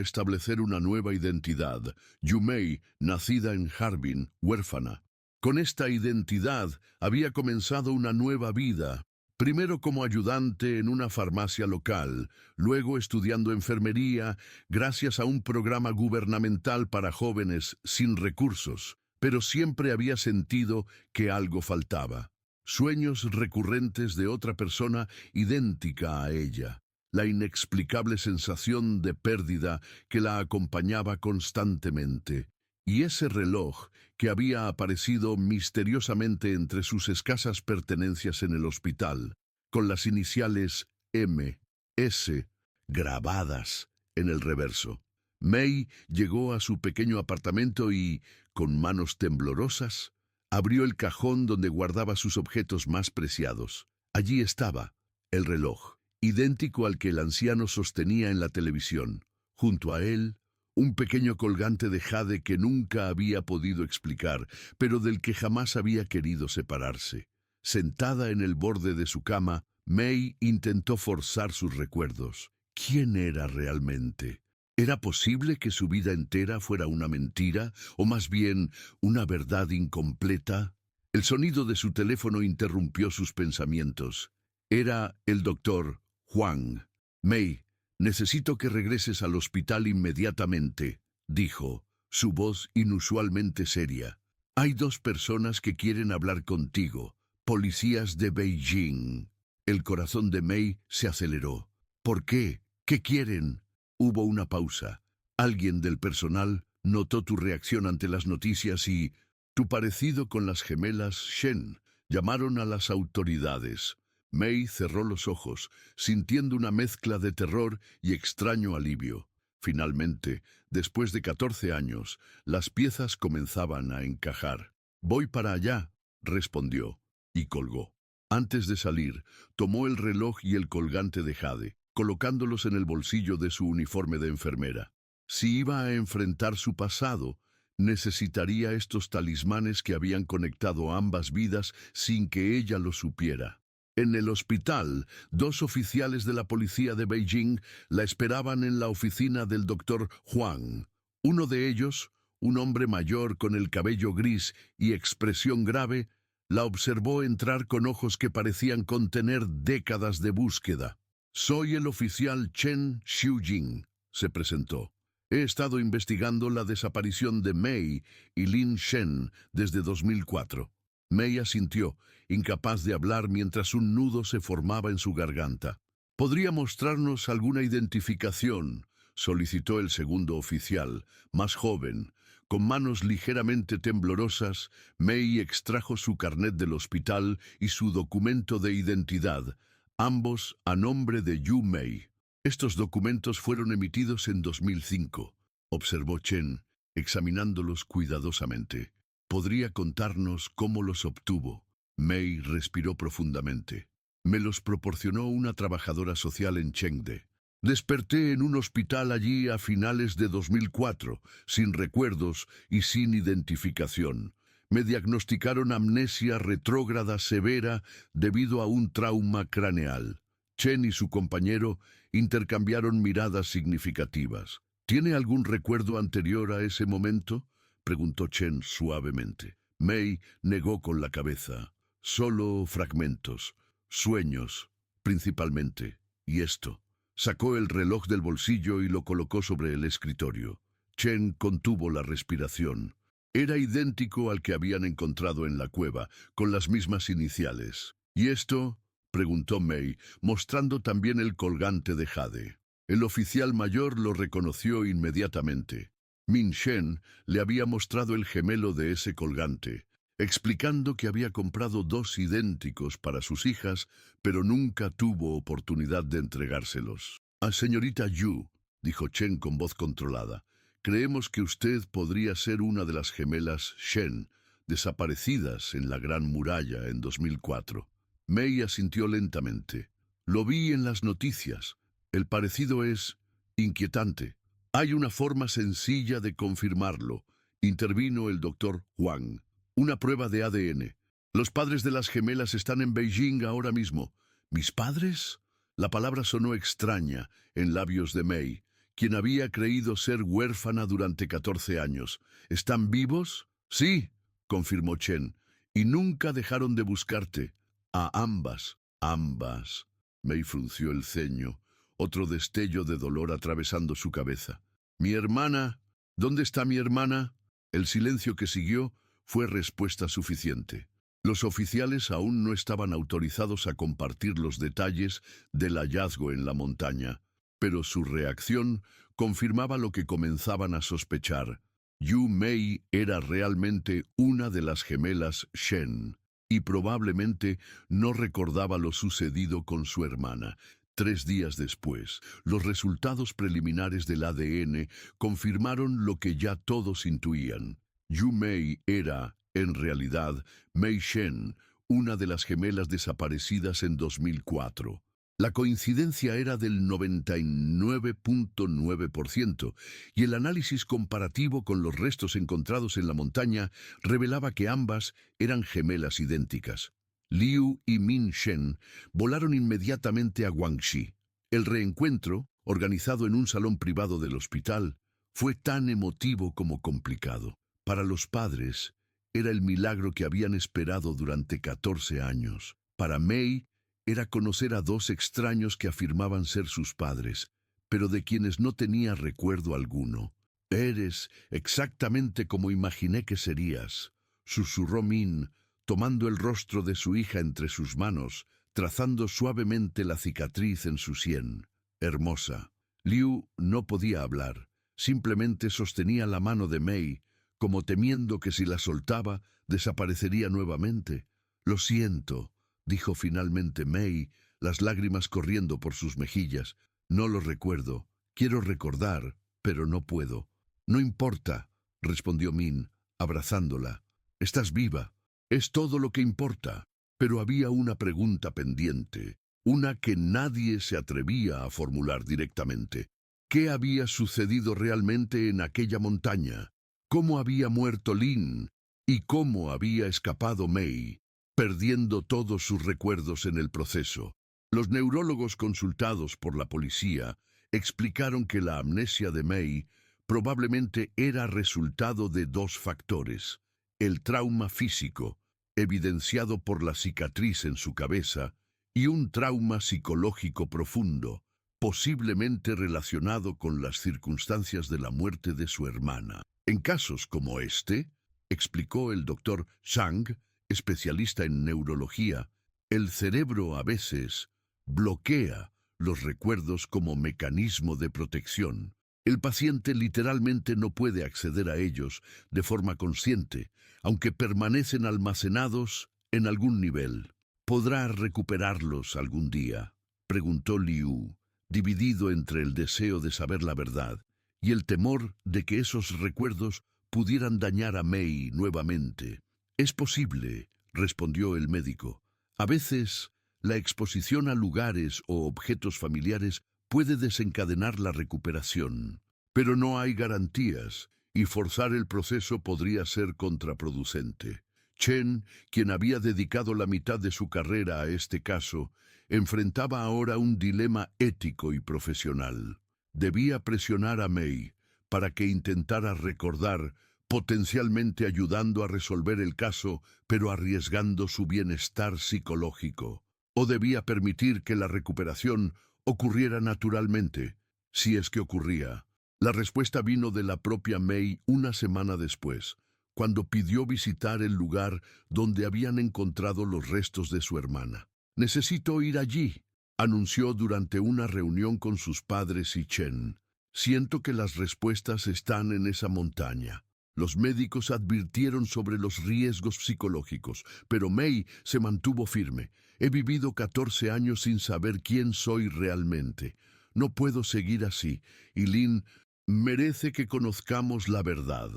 establecer una nueva identidad. Yumei, nacida en Harbin, huérfana. Con esta identidad había comenzado una nueva vida, primero como ayudante en una farmacia local, luego estudiando enfermería gracias a un programa gubernamental para jóvenes sin recursos, pero siempre había sentido que algo faltaba. Sueños recurrentes de otra persona idéntica a ella, la inexplicable sensación de pérdida que la acompañaba constantemente, y ese reloj que había aparecido misteriosamente entre sus escasas pertenencias en el hospital, con las iniciales M.S. grabadas en el reverso. May llegó a su pequeño apartamento y, con manos temblorosas, abrió el cajón donde guardaba sus objetos más preciados. Allí estaba, el reloj, idéntico al que el anciano sostenía en la televisión. Junto a él, un pequeño colgante de jade que nunca había podido explicar, pero del que jamás había querido separarse. Sentada en el borde de su cama, May intentó forzar sus recuerdos. ¿Quién era realmente? ¿Era posible que su vida entera fuera una mentira, o más bien una verdad incompleta? El sonido de su teléfono interrumpió sus pensamientos. Era el doctor Huang. May, necesito que regreses al hospital inmediatamente, dijo, su voz inusualmente seria. Hay 2 personas que quieren hablar contigo, policías de Beijing. El corazón de May se aceleró. ¿Por qué? ¿Qué quieren? Hubo una pausa. Alguien del personal notó tu reacción ante las noticias y tu parecido con las gemelas Shen. Llamaron a las autoridades. May cerró los ojos, sintiendo una mezcla de terror y extraño alivio. Finalmente, después de 14 años, las piezas comenzaban a encajar. Voy para allá, respondió, y colgó. Antes de salir, tomó el reloj y el colgante de jade, colocándolos en el bolsillo de su uniforme de enfermera. Si iba a enfrentar su pasado, necesitaría estos talismanes que habían conectado ambas vidas sin que ella lo supiera. En el hospital, 2 oficiales de la policía de Beijing la esperaban en la oficina del doctor Huang. Uno de ellos, un hombre mayor con el cabello gris y expresión grave, la observó entrar con ojos que parecían contener décadas de búsqueda. Soy el oficial Chen Xiujing, se presentó. He estado investigando la desaparición de May y Lin Shen desde 2004. May asintió, incapaz de hablar mientras un nudo se formaba en su garganta. ¿Podría mostrarnos alguna identificación?, solicitó el segundo oficial, más joven. Con manos ligeramente temblorosas, May extrajo su carnet del hospital y su documento de identidad, ambos a nombre de Yu Mei. Estos documentos fueron emitidos en 2005, observó Chen, examinándolos cuidadosamente. ¿Podría contarnos cómo los obtuvo? May respiró profundamente. Me los proporcionó una trabajadora social en Chengde. Desperté en un hospital allí a finales de 2004, sin recuerdos y sin identificación. Me diagnosticaron amnesia retrógrada severa debido a un trauma craneal. Chen y su compañero intercambiaron miradas significativas. ¿Tiene algún recuerdo anterior a ese momento?, preguntó Chen suavemente. May negó con la cabeza. Solo fragmentos, sueños, principalmente. ¿Y esto? Sacó el reloj del bolsillo y lo colocó sobre el escritorio. Chen contuvo la respiración. Era idéntico al que habían encontrado en la cueva, con las mismas iniciales. ¿Y esto?, preguntó May, mostrando también el colgante de jade. El oficial mayor lo reconoció inmediatamente. Min Shen le había mostrado el gemelo de ese colgante, explicando que había comprado 2 idénticos para sus hijas, pero nunca tuvo oportunidad de entregárselos. Señorita Yu, dijo Chen con voz controlada, creemos que usted podría ser una de las gemelas Shen, desaparecidas en la Gran Muralla en 2004. May asintió lentamente. Lo vi en las noticias. El parecido es inquietante. Hay una forma sencilla de confirmarlo, intervino el doctor Huang. Una prueba de ADN. Los padres de las gemelas están en Beijing ahora mismo. ¿Mis padres? La palabra sonó extraña en labios de May, quien había creído ser huérfana durante 14 años. ¿Están vivos? Sí, confirmó Chen, y nunca dejaron de buscarte. A ambas, ambas. May frunció el ceño, otro destello de dolor atravesando su cabeza. Mi hermana. ¿Dónde está mi hermana? El silencio que siguió fue respuesta suficiente. Los oficiales aún no estaban autorizados a compartir los detalles del hallazgo en la montaña, pero su reacción confirmaba lo que comenzaban a sospechar. Yu Mei era realmente una de las gemelas Shen, y probablemente no recordaba lo sucedido con su hermana. 3 días después, los resultados preliminares del ADN confirmaron lo que ya todos intuían. Yu Mei era, en realidad, Mei Shen, una de las gemelas desaparecidas en 2004. La coincidencia era del 99.9% y el análisis comparativo con los restos encontrados en la montaña revelaba que ambas eran gemelas idénticas. Liu y Min Shen volaron inmediatamente a Guangxi. El reencuentro, organizado en un salón privado del hospital, fue tan emotivo como complicado. Para los padres, era el milagro que habían esperado durante 14 años. Para Mei, era conocer a dos extraños que afirmaban ser sus padres, pero de quienes no tenía recuerdo alguno. «Eres exactamente como imaginé que serías», susurró Min, tomando el rostro de su hija entre sus manos, trazando suavemente la cicatriz en su sien. «Hermosa». Liu no podía hablar, simplemente sostenía la mano de Mei, como temiendo que si la soltaba, desaparecería nuevamente. «Lo siento», dijo finalmente Mei, las lágrimas corriendo por sus mejillas. «No lo recuerdo. Quiero recordar, pero no puedo». «No importa», respondió Min, abrazándola. «Estás viva. Es todo lo que importa». Pero había una pregunta pendiente, una que nadie se atrevía a formular directamente. ¿Qué había sucedido realmente en aquella montaña? ¿Cómo había muerto Lin? ¿Y cómo había escapado Mei, perdiendo todos sus recuerdos en el proceso? Los neurólogos consultados por la policía explicaron que la amnesia de Mei probablemente era resultado de dos factores: el trauma físico, evidenciado por la cicatriz en su cabeza, y un trauma psicológico profundo, posiblemente relacionado con las circunstancias de la muerte de su hermana. En casos como este, explicó el doctor Zhang, especialista en neurología, el cerebro a veces bloquea los recuerdos como mecanismo de protección. El paciente literalmente no puede acceder a ellos de forma consciente, aunque permanecen almacenados en algún nivel. ¿Podrá recuperarlos algún día?, preguntó Liu, dividido entre el deseo de saber la verdad y el temor de que esos recuerdos pudieran dañar a Mei nuevamente. «Es posible», respondió el médico. «A veces, la exposición a lugares o objetos familiares puede desencadenar la recuperación, pero no hay garantías, y forzar el proceso podría ser contraproducente». Chen, quien había dedicado la mitad de su carrera a este caso, enfrentaba ahora un dilema ético y profesional. Debía presionar a Mei para que intentara recordar, potencialmente ayudando a resolver el caso, pero arriesgando su bienestar psicológico. O debía permitir que la recuperación ocurriera naturalmente, si es que ocurría. La respuesta vino de la propia Mei una semana después, cuando pidió visitar el lugar donde habían encontrado los restos de su hermana. «Necesito ir allí», anunció durante una reunión con sus padres y Chen. «Siento que las respuestas están en esa montaña». Los médicos advirtieron sobre los riesgos psicológicos, pero Mei se mantuvo firme. «He vivido 14 años sin saber quién soy realmente. No puedo seguir así, y Lin merece que conozcamos la verdad».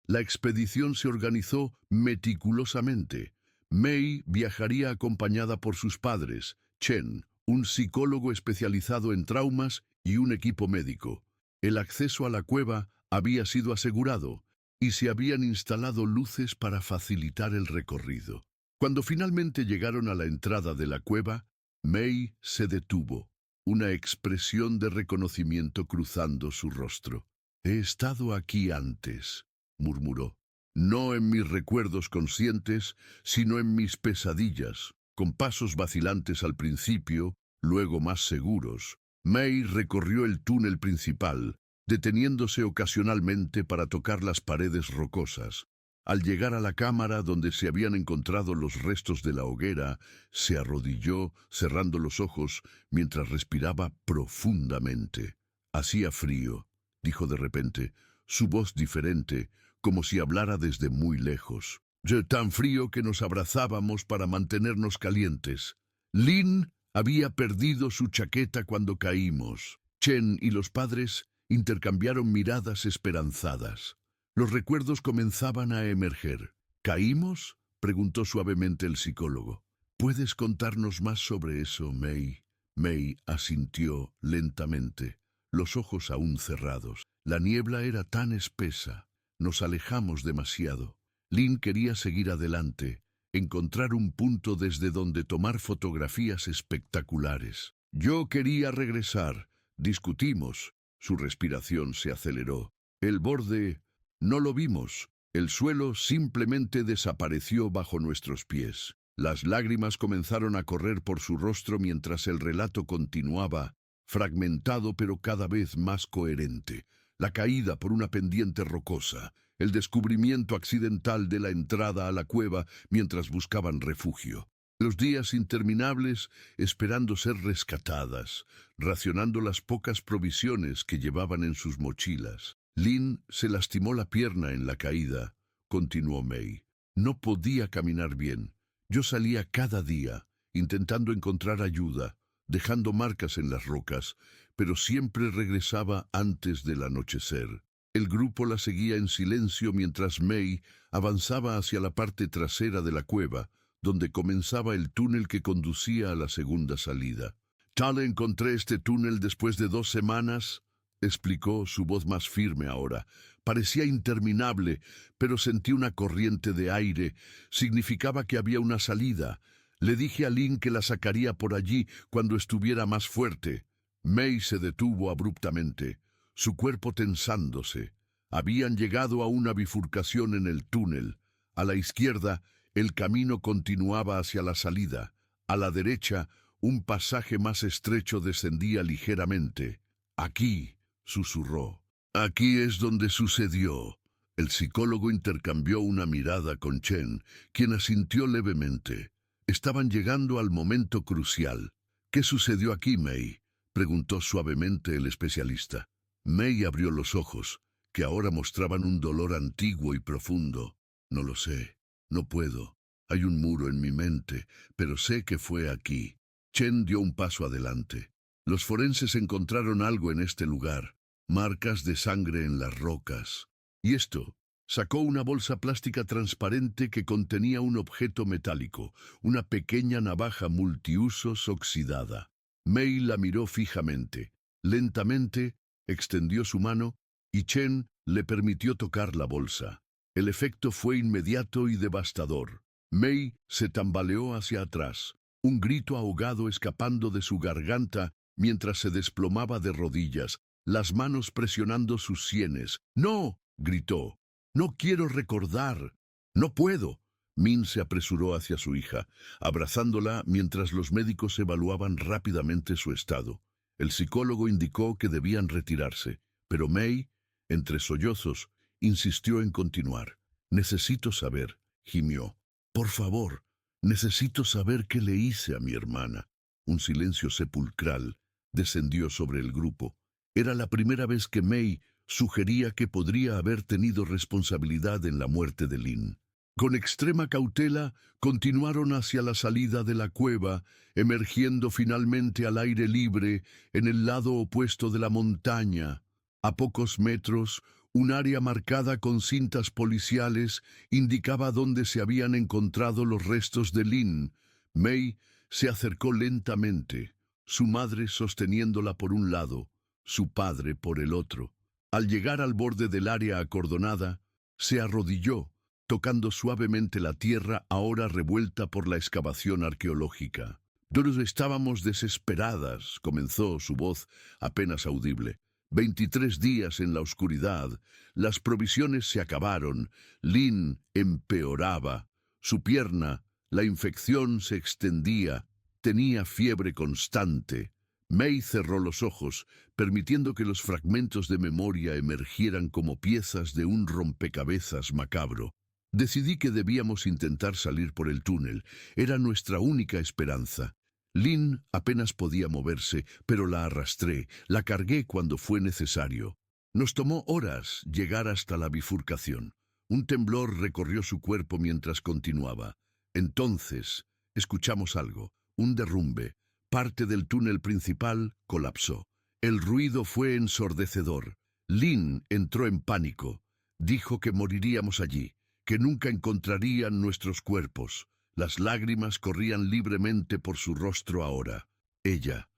La expedición se organizó meticulosamente. Mei viajaría acompañada por sus padres, Chen, un psicólogo especializado en traumas, y un equipo médico. El acceso a la cueva había sido asegurado, y se habían instalado luces para facilitar el recorrido. Cuando finalmente llegaron a la entrada de la cueva, May se detuvo, una expresión de reconocimiento cruzando su rostro. «He estado aquí antes», murmuró. «No en mis recuerdos conscientes, sino en mis pesadillas, con pasos vacilantes al principio, luego más seguros». May recorrió el túnel principal, deteniéndose ocasionalmente para tocar las paredes rocosas. Al llegar a la cámara donde se habían encontrado los restos de la hoguera, se arrodilló, cerrando los ojos, mientras respiraba profundamente. «Hacía frío», dijo de repente, su voz diferente, como si hablara desde muy lejos. «Tan frío que nos abrazábamos para mantenernos calientes. Lin había perdido su chaqueta cuando caímos». Chen y los padres intercambiaron miradas esperanzadas. Los recuerdos comenzaban a emerger. «¿Caímos?», preguntó suavemente el psicólogo. «¿Puedes contarnos más sobre eso, May?» May asintió lentamente, los ojos aún cerrados. La niebla era tan espesa. Nos alejamos demasiado. Lin quería seguir adelante, encontrar un punto desde donde tomar fotografías espectaculares. Yo quería regresar. Discutimos. Su respiración se aceleró. El borde... No lo vimos. El suelo simplemente desapareció bajo nuestros pies. Las lágrimas comenzaron a correr por su rostro mientras el relato continuaba, fragmentado pero cada vez más coherente. La caída por una pendiente rocosa, el descubrimiento accidental de la entrada a la cueva mientras buscaban refugio. Los días interminables esperando ser rescatadas, racionando las pocas provisiones que llevaban en sus mochilas. Lin se lastimó la pierna en la caída, continuó May. No podía caminar bien. Yo salía cada día, intentando encontrar ayuda, dejando marcas en las rocas, pero siempre regresaba antes del anochecer. El grupo la seguía en silencio mientras May avanzaba hacia la parte trasera de la cueva, donde comenzaba el túnel que conducía a la segunda salida. «Tal encontré este túnel después de 2 semanas», explicó, su voz más firme ahora. Parecía interminable, pero sentí una corriente de aire. Significaba que había una salida. Le dije a Lin que la sacaría por allí cuando estuviera más fuerte. May se detuvo abruptamente, su cuerpo tensándose. Habían llegado a una bifurcación en el túnel. A la izquierda, el camino continuaba hacia la salida. A la derecha, un pasaje más estrecho descendía ligeramente. «Aquí», susurró. «Aquí es donde sucedió». El psicólogo intercambió una mirada con Chen, quien asintió levemente. Estaban llegando al momento crucial. «¿Qué sucedió aquí, May?», preguntó suavemente el especialista. May abrió los ojos, que ahora mostraban un dolor antiguo y profundo. «No lo sé. No puedo. Hay un muro en mi mente, pero sé que fue aquí». Chen dio un paso adelante. «Los forenses encontraron algo en este lugar, marcas de sangre en las rocas. Y esto». Sacó una bolsa plástica transparente que contenía un objeto metálico, una pequeña navaja multiusos oxidada. May la miró fijamente. Lentamente, extendió su mano y Chen le permitió tocar la bolsa. El efecto fue inmediato y devastador. May se tambaleó hacia atrás, un grito ahogado escapando de su garganta mientras se desplomaba de rodillas, las manos presionando sus sienes. «¡No!», gritó. «No quiero recordar. No puedo». Min se apresuró hacia su hija, abrazándola mientras los médicos evaluaban rápidamente su estado. El psicólogo indicó que debían retirarse, pero May, entre sollozos, insistió en continuar. «Necesito saber», gimió. «Por favor, necesito saber qué le hice a mi hermana». Un silencio sepulcral descendió sobre el grupo. Era la primera vez que May sugería que podría haber tenido responsabilidad en la muerte de Lin. Con extrema cautela, continuaron hacia la salida de la cueva, emergiendo finalmente al aire libre en el lado opuesto de la montaña. A pocos metros, un área marcada con cintas policiales indicaba dónde se habían encontrado los restos de Lin. May se acercó lentamente, su madre sosteniéndola por un lado, su padre por el otro. Al llegar al borde del área acordonada, se arrodilló, tocando suavemente la tierra ahora revuelta por la excavación arqueológica. Todos estábamos desesperadas, comenzó su voz apenas audible. 23 días en la oscuridad, las provisiones se acabaron, Lynn empeoraba, su pierna, la infección se extendía, tenía fiebre constante. May cerró los ojos, permitiendo que los fragmentos de memoria emergieran como piezas de un rompecabezas macabro. Decidí que debíamos intentar salir por el túnel. Era nuestra única esperanza. Lynn apenas podía moverse, pero la arrastré, la cargué cuando fue necesario. Nos tomó horas llegar hasta la bifurcación. Un temblor recorrió su cuerpo mientras continuaba. Entonces, escuchamos algo, un derrumbe. Parte del túnel principal colapsó. El ruido fue ensordecedor. Lynn entró en pánico. Dijo que moriríamos allí, que nunca encontrarían nuestros cuerpos. Las lágrimas corrían libremente por su rostro ahora. Ella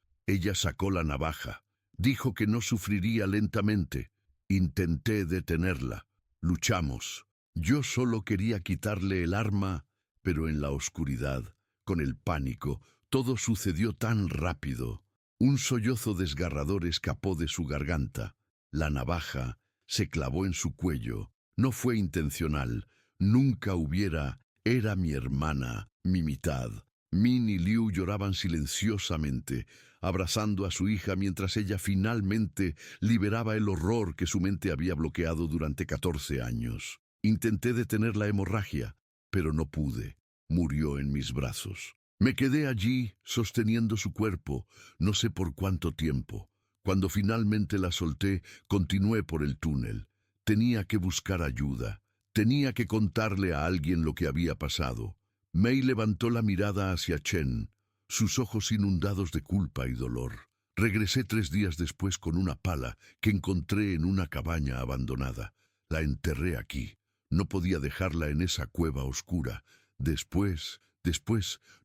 sacó la navaja. Dijo que no sufriría lentamente. Intenté detenerla. Luchamos. Yo solo quería quitarle el arma, pero en la oscuridad, con el pánico, todo sucedió tan rápido. Un sollozo desgarrador escapó de su garganta. La navaja se clavó en su cuello. No fue intencional. Nunca hubiera. Era mi hermana, mi mitad. Min y Liu lloraban silenciosamente, abrazando a su hija mientras ella finalmente liberaba el horror que su mente había bloqueado durante 14 años. Intenté detener la hemorragia, pero no pude. Murió en mis brazos. Me quedé allí, sosteniendo su cuerpo, no sé por cuánto tiempo. Cuando finalmente la solté, continué por el túnel. Tenía que buscar ayuda. Tenía que contarle a alguien lo que había pasado. May levantó la mirada hacia Chen, sus ojos inundados de culpa y dolor. Regresé 3 días después con una pala que encontré en una cabaña abandonada. La enterré aquí. No podía dejarla en esa cueva oscura. Después,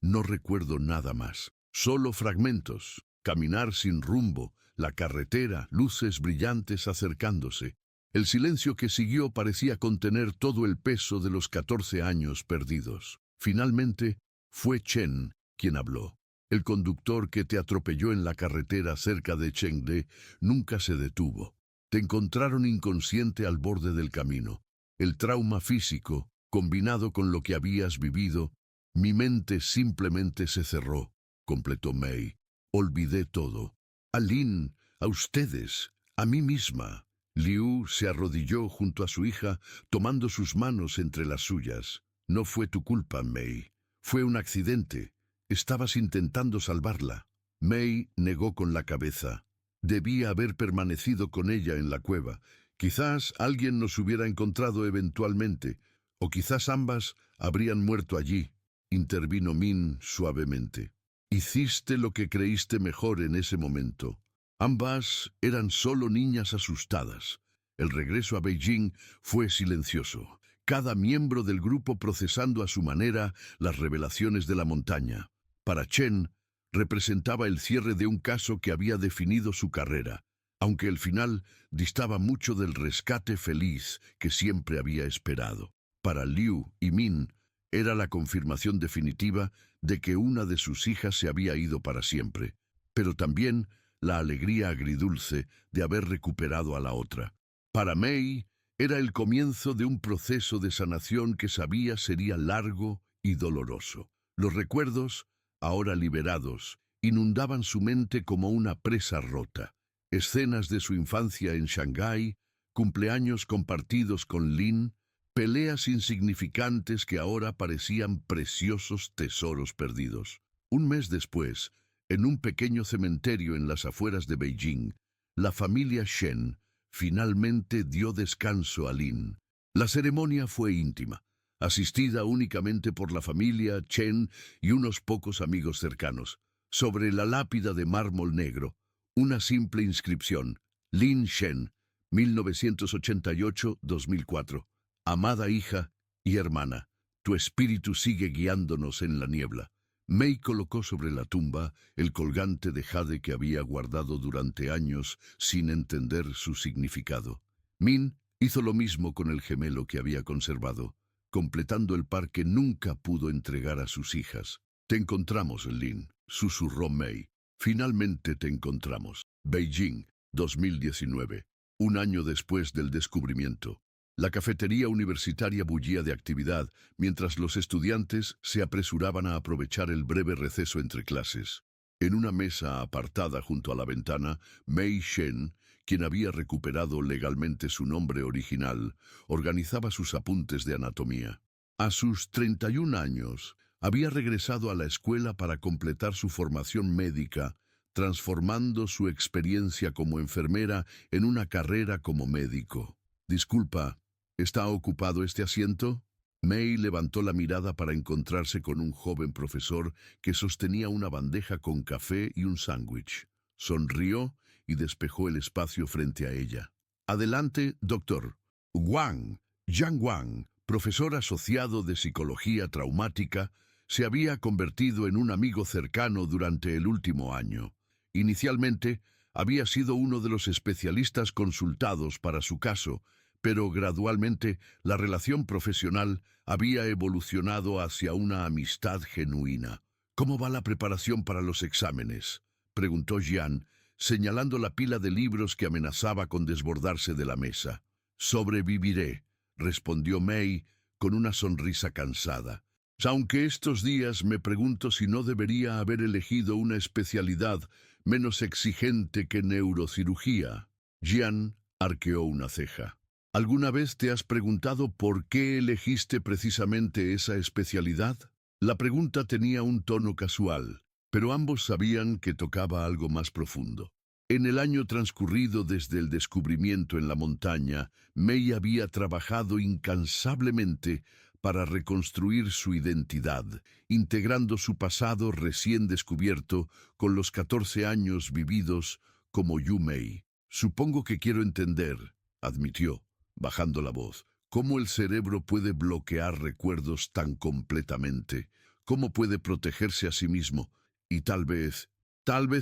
no recuerdo nada más. Solo fragmentos. Caminar sin rumbo, la carretera, luces brillantes acercándose. El silencio que siguió parecía contener todo el peso de los 14 años perdidos. Finalmente, fue Chen quien habló. El conductor que te atropelló en la carretera cerca de Chengde nunca se detuvo. Te encontraron inconsciente al borde del camino. El trauma físico, combinado con lo que habías vivido, mi mente simplemente se cerró, completó May. Olvidé todo. A Lynn, a ustedes, a mí misma. Liu se arrodilló junto a su hija, tomando sus manos entre las suyas. No fue tu culpa, May. Fue un accidente. Estabas intentando salvarla. May negó con la cabeza. Debía haber permanecido con ella en la cueva. Quizás alguien nos hubiera encontrado eventualmente, o quizás ambas habrían muerto allí, intervino Min suavemente. Hiciste lo que creíste mejor en ese momento. Ambas eran solo niñas asustadas. El regreso a Beijing fue silencioso. Cada miembro del grupo procesando a su manera las revelaciones de la montaña. Para Chen, representaba el cierre de un caso que había definido su carrera, aunque el final distaba mucho del rescate feliz que siempre había esperado. Para Liu y Min, era la confirmación definitiva de que una de sus hijas se había ido para siempre, pero también la alegría agridulce de haber recuperado a la otra. Para May, era el comienzo de un proceso de sanación que sabía sería largo y doloroso. Los recuerdos, ahora liberados, inundaban su mente como una presa rota. Escenas de su infancia en Shanghái, cumpleaños compartidos con Lin, peleas insignificantes que ahora parecían preciosos tesoros perdidos. Un mes después, en un pequeño cementerio en las afueras de Beijing, la familia Shen finalmente dio descanso a Lin. La ceremonia fue íntima, asistida únicamente por la familia Chen y unos pocos amigos cercanos. Sobre la lápida de mármol negro, una simple inscripción: Lin Shen, 1988-2004. Amada hija y hermana, tu espíritu sigue guiándonos en la niebla. May colocó sobre la tumba el colgante de jade que había guardado durante años sin entender su significado. Min hizo lo mismo con el gemelo que había conservado, completando el par que nunca pudo entregar a sus hijas. Te encontramos, Lin. susurró May. Finalmente te encontramos. Beijing, 2019. Un año después del descubrimiento. La cafetería universitaria bullía de actividad, mientras los estudiantes se apresuraban a aprovechar el breve receso entre clases. En una mesa apartada junto a la ventana, Mei Shen, quien había recuperado legalmente su nombre original, organizaba sus apuntes de anatomía. A sus 31 años, había regresado a la escuela para completar su formación médica, transformando su experiencia como enfermera en una carrera como médico. Disculpa, ¿está ocupado este asiento? May levantó la mirada para encontrarse con un joven profesor que sostenía una bandeja con café y un sándwich. Sonrió y despejó el espacio frente a ella. Adelante, doctor. Wang, Yang Wang, profesor asociado de psicología traumática, se había convertido en un amigo cercano durante el último año. Inicialmente, había sido uno de los especialistas consultados para su caso, pero gradualmente la relación profesional había evolucionado hacia una amistad genuina. ¿Cómo va la preparación para los exámenes?, preguntó Jian, señalando la pila de libros que amenazaba con desbordarse de la mesa. Sobreviviré, respondió May con una sonrisa cansada. Aunque estos días me pregunto si no debería haber elegido una especialidad menos exigente que neurocirugía. Jian arqueó una ceja. ¿Alguna vez te has preguntado por qué elegiste precisamente esa especialidad? La pregunta tenía un tono casual, pero ambos sabían que tocaba algo más profundo. En el año transcurrido desde el descubrimiento en la montaña, May había trabajado incansablemente para reconstruir su identidad, integrando su pasado recién descubierto con los 14 años vividos como Yu Mei. Supongo que quiero entender, admitió, bajando la voz, cómo el cerebro puede bloquear recuerdos tan completamente, cómo puede protegerse a sí mismo, y tal vez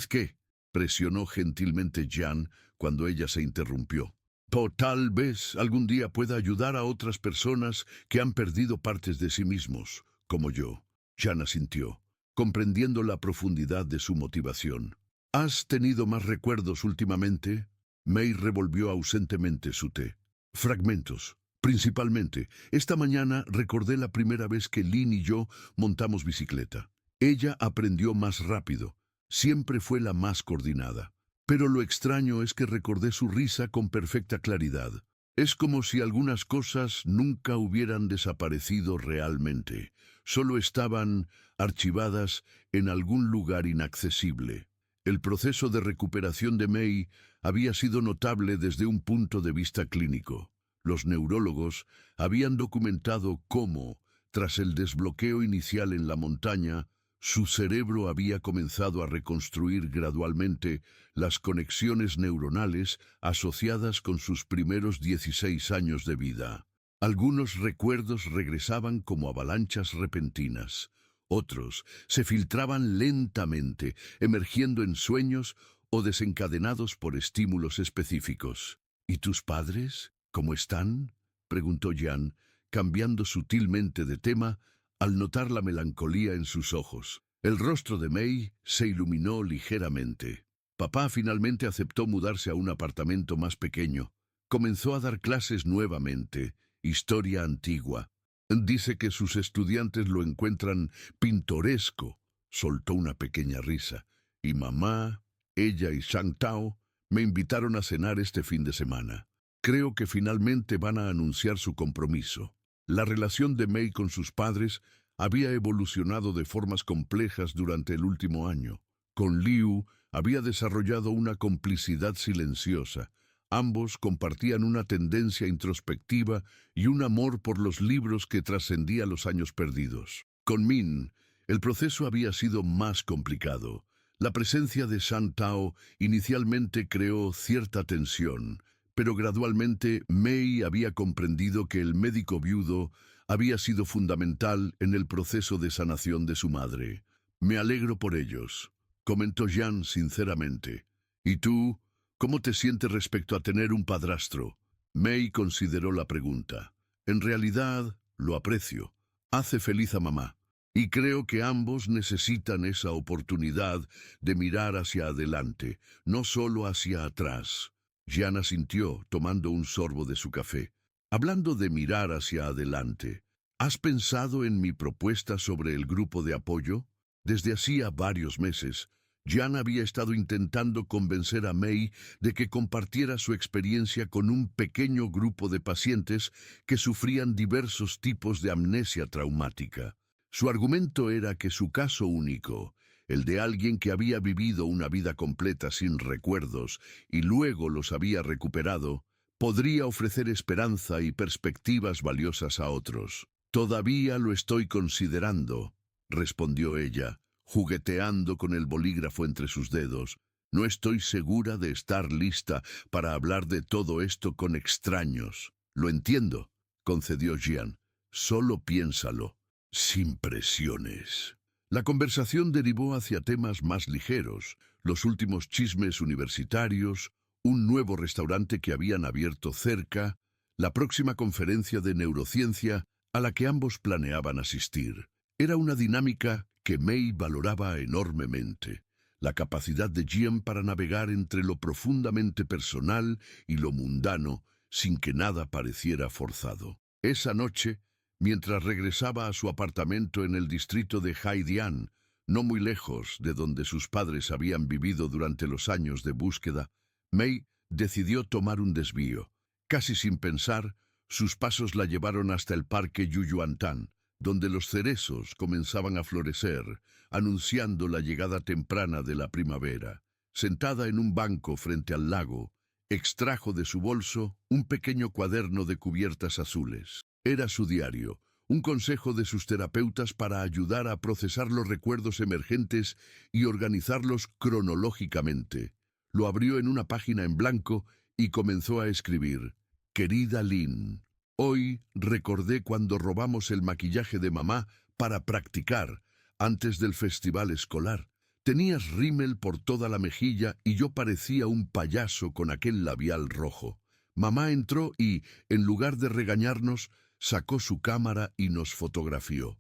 qué, presionó gentilmente Jan cuando ella se interrumpió. O tal vez algún día pueda ayudar a otras personas que han perdido partes de sí mismos, como yo. Jan asintió, comprendiendo la profundidad de su motivación. ¿Has tenido más recuerdos últimamente? May revolvió ausentemente su té. Fragmentos. Principalmente, esta mañana recordé la primera vez que Lynn y yo montamos bicicleta. Ella aprendió más rápido. Siempre fue la más coordinada. Pero lo extraño es que recordé su risa con perfecta claridad. Es como si algunas cosas nunca hubieran desaparecido realmente. Solo estaban archivadas en algún lugar inaccesible. El proceso de recuperación de May había sido notable desde un punto de vista clínico. Los neurólogos habían documentado cómo, tras el desbloqueo inicial en la montaña, su cerebro había comenzado a reconstruir gradualmente las conexiones neuronales asociadas con sus primeros 16 años de vida. Algunos recuerdos regresaban como avalanchas repentinas. Otros se filtraban lentamente, emergiendo en sueños o desencadenados por estímulos específicos. ¿Y tus padres? ¿Cómo están?, preguntó Jan, cambiando sutilmente de tema al notar la melancolía en sus ojos. El rostro de May se iluminó ligeramente. Papá finalmente aceptó mudarse a un apartamento más pequeño. Comenzó a dar clases nuevamente, historia antigua. Dice que sus estudiantes lo encuentran pintoresco. Soltó una pequeña risa. Y mamá, ella y Shang Tao me invitaron a cenar este fin de semana. Creo que finalmente van a anunciar su compromiso. La relación de May con sus padres había evolucionado de formas complejas durante el último año. Con Liu había desarrollado una complicidad silenciosa. Ambos compartían una tendencia introspectiva y un amor por los libros que trascendía los años perdidos. Con Min, el proceso había sido más complicado. La presencia de Shang Tao inicialmente creó cierta tensión, pero gradualmente May había comprendido que el médico viudo había sido fundamental en el proceso de sanación de su madre. Me alegro por ellos, comentó Jan sinceramente. ¿Y tú? ¿Cómo te sientes respecto a tener un padrastro? May consideró la pregunta. En realidad, lo aprecio. Hace feliz a mamá. Y creo que ambos necesitan esa oportunidad de mirar hacia adelante, no solo hacia atrás. Gian asintió, tomando un sorbo de su café. Hablando de mirar hacia adelante, ¿has pensado en mi propuesta sobre el grupo de apoyo? Desde hacía varios meses, Gian había estado intentando convencer a May de que compartiera su experiencia con un pequeño grupo de pacientes que sufrían diversos tipos de amnesia traumática. Su argumento era que su caso único, el de alguien que había vivido una vida completa sin recuerdos y luego los había recuperado, podría ofrecer esperanza y perspectivas valiosas a otros. Todavía lo estoy considerando, respondió ella, jugueteando con el bolígrafo entre sus dedos. No estoy segura de estar lista para hablar de todo esto con extraños. Lo entiendo, concedió Gian. Solo piénsalo. Sin presiones. La conversación derivó hacia temas más ligeros, los últimos chismes universitarios, un nuevo restaurante que habían abierto cerca, la próxima conferencia de neurociencia a la que ambos planeaban asistir. Era una dinámica que May valoraba enormemente, la capacidad de Gian para navegar entre lo profundamente personal y lo mundano sin que nada pareciera forzado. Esa noche, mientras regresaba a su apartamento en el distrito de Haidian, no muy lejos de donde sus padres habían vivido durante los años de búsqueda, May decidió tomar un desvío. Casi sin pensar, sus pasos la llevaron hasta el parque Yuyuantán, donde los cerezos comenzaban a florecer, anunciando la llegada temprana de la primavera. Sentada en un banco frente al lago, extrajo de su bolso un pequeño cuaderno de cubiertas azules. Era su diario, un consejo de sus terapeutas para ayudar a procesar los recuerdos emergentes y organizarlos cronológicamente. Lo abrió en una página en blanco y comenzó a escribir. Querida Lynn, hoy recordé cuando robamos el maquillaje de mamá para practicar antes del festival escolar. Tenías rímel por toda la mejilla y yo parecía un payaso con aquel labial rojo. Mamá entró y, en lugar de regañarnos, sacó su cámara y nos fotografió.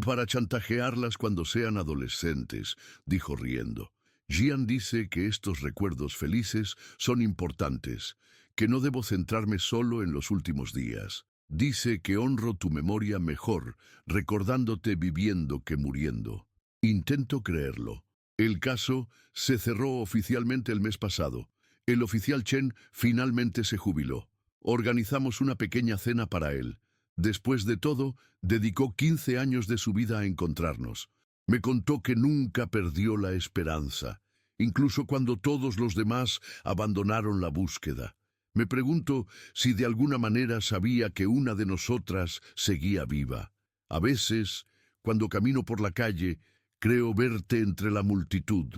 Para chantajearlas cuando sean adolescentes, dijo riendo. Gian dice que estos recuerdos felices son importantes, que no debo centrarme solo en los últimos días. Dice que honro tu memoria mejor, recordándote viviendo que muriendo. Intento creerlo. El caso se cerró oficialmente el mes pasado. El oficial Chen finalmente se jubiló. Organizamos una pequeña cena para él. Después de todo, dedicó 15 años de su vida a encontrarnos. Me contó que nunca perdió la esperanza, incluso cuando todos los demás abandonaron la búsqueda. Me pregunto si de alguna manera sabía que una de nosotras seguía viva. A veces, cuando camino por la calle, creo verte entre la multitud.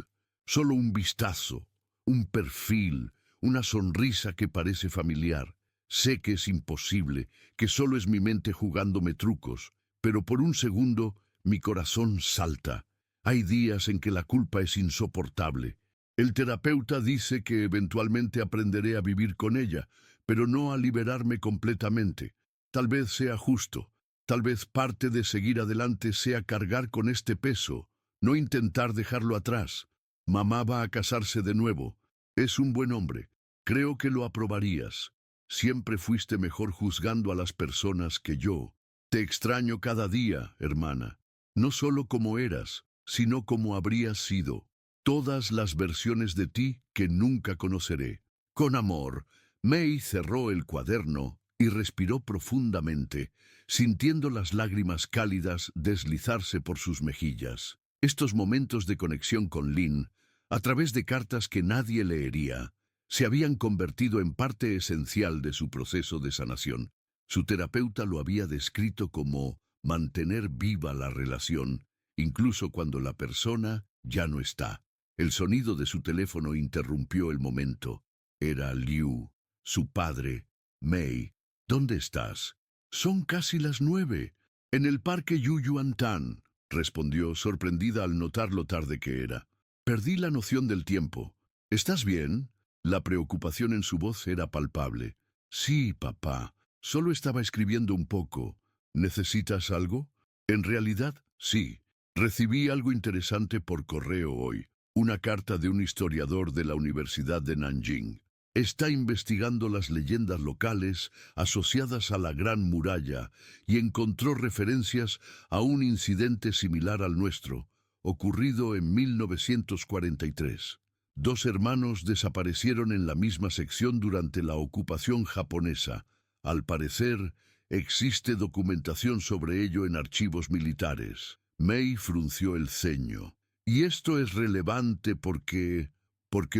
Solo un vistazo, un perfil, una sonrisa que parece familiar. Sé que es imposible, que solo es mi mente jugándome trucos, pero por un segundo mi corazón salta. Hay días en que la culpa es insoportable. El terapeuta dice que eventualmente aprenderé a vivir con ella, pero no a liberarme completamente. Tal vez sea justo. Tal vez parte de seguir adelante sea cargar con este peso, no intentar dejarlo atrás. Mamá va a casarse de nuevo. Es un buen hombre. Creo que lo aprobarías. Siempre fuiste mejor juzgando a las personas que yo. Te extraño cada día, hermana. No solo como eras, sino como habrías sido. Todas las versiones de ti que nunca conoceré. Con amor, May cerró el cuaderno y respiró profundamente, sintiendo las lágrimas cálidas deslizarse por sus mejillas. Estos momentos de conexión con Lynn, a través de cartas que nadie leería, se habían convertido en parte esencial de su proceso de sanación. Su terapeuta lo había descrito como mantener viva la relación, incluso cuando la persona ya no está. El sonido de su teléfono interrumpió el momento. Era Liu, su padre. May, ¿dónde estás? Son casi las 9. En el parque Yuyuantán, respondió, sorprendida al notar lo tarde que era. Perdí la noción del tiempo. ¿Estás bien? La preocupación en su voz era palpable. Sí, papá. Solo estaba escribiendo un poco. ¿Necesitas algo? En realidad, Sí, recibí algo interesante por correo hoy. Una carta de un historiador de la Universidad de Nanjing. Está investigando las leyendas locales asociadas a la Gran Muralla y encontró referencias a un incidente similar al nuestro, ocurrido en 1943. Dos hermanos desaparecieron en la misma sección durante la ocupación japonesa. Al parecer, existe documentación sobre ello en archivos militares. Mei frunció el ceño. Y esto es relevante porque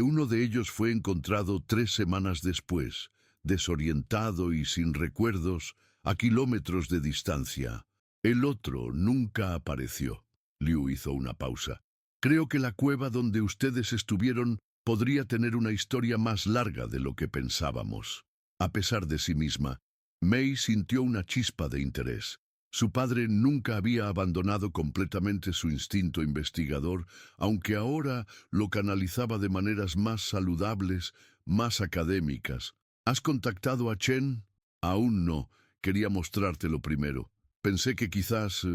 uno de ellos fue encontrado 3 semanas después, desorientado y sin recuerdos, a kilómetros de distancia. El otro nunca apareció. Liu hizo una pausa. Creo que la cueva donde ustedes estuvieron podría tener una historia más larga de lo que pensábamos. A pesar de sí misma, Mei sintió una chispa de interés. Su padre nunca había abandonado completamente su instinto investigador, aunque ahora lo canalizaba de maneras más saludables, más académicas. ¿Has contactado a Chen? Aún no. Quería mostrártelo primero. Pensé que quizás...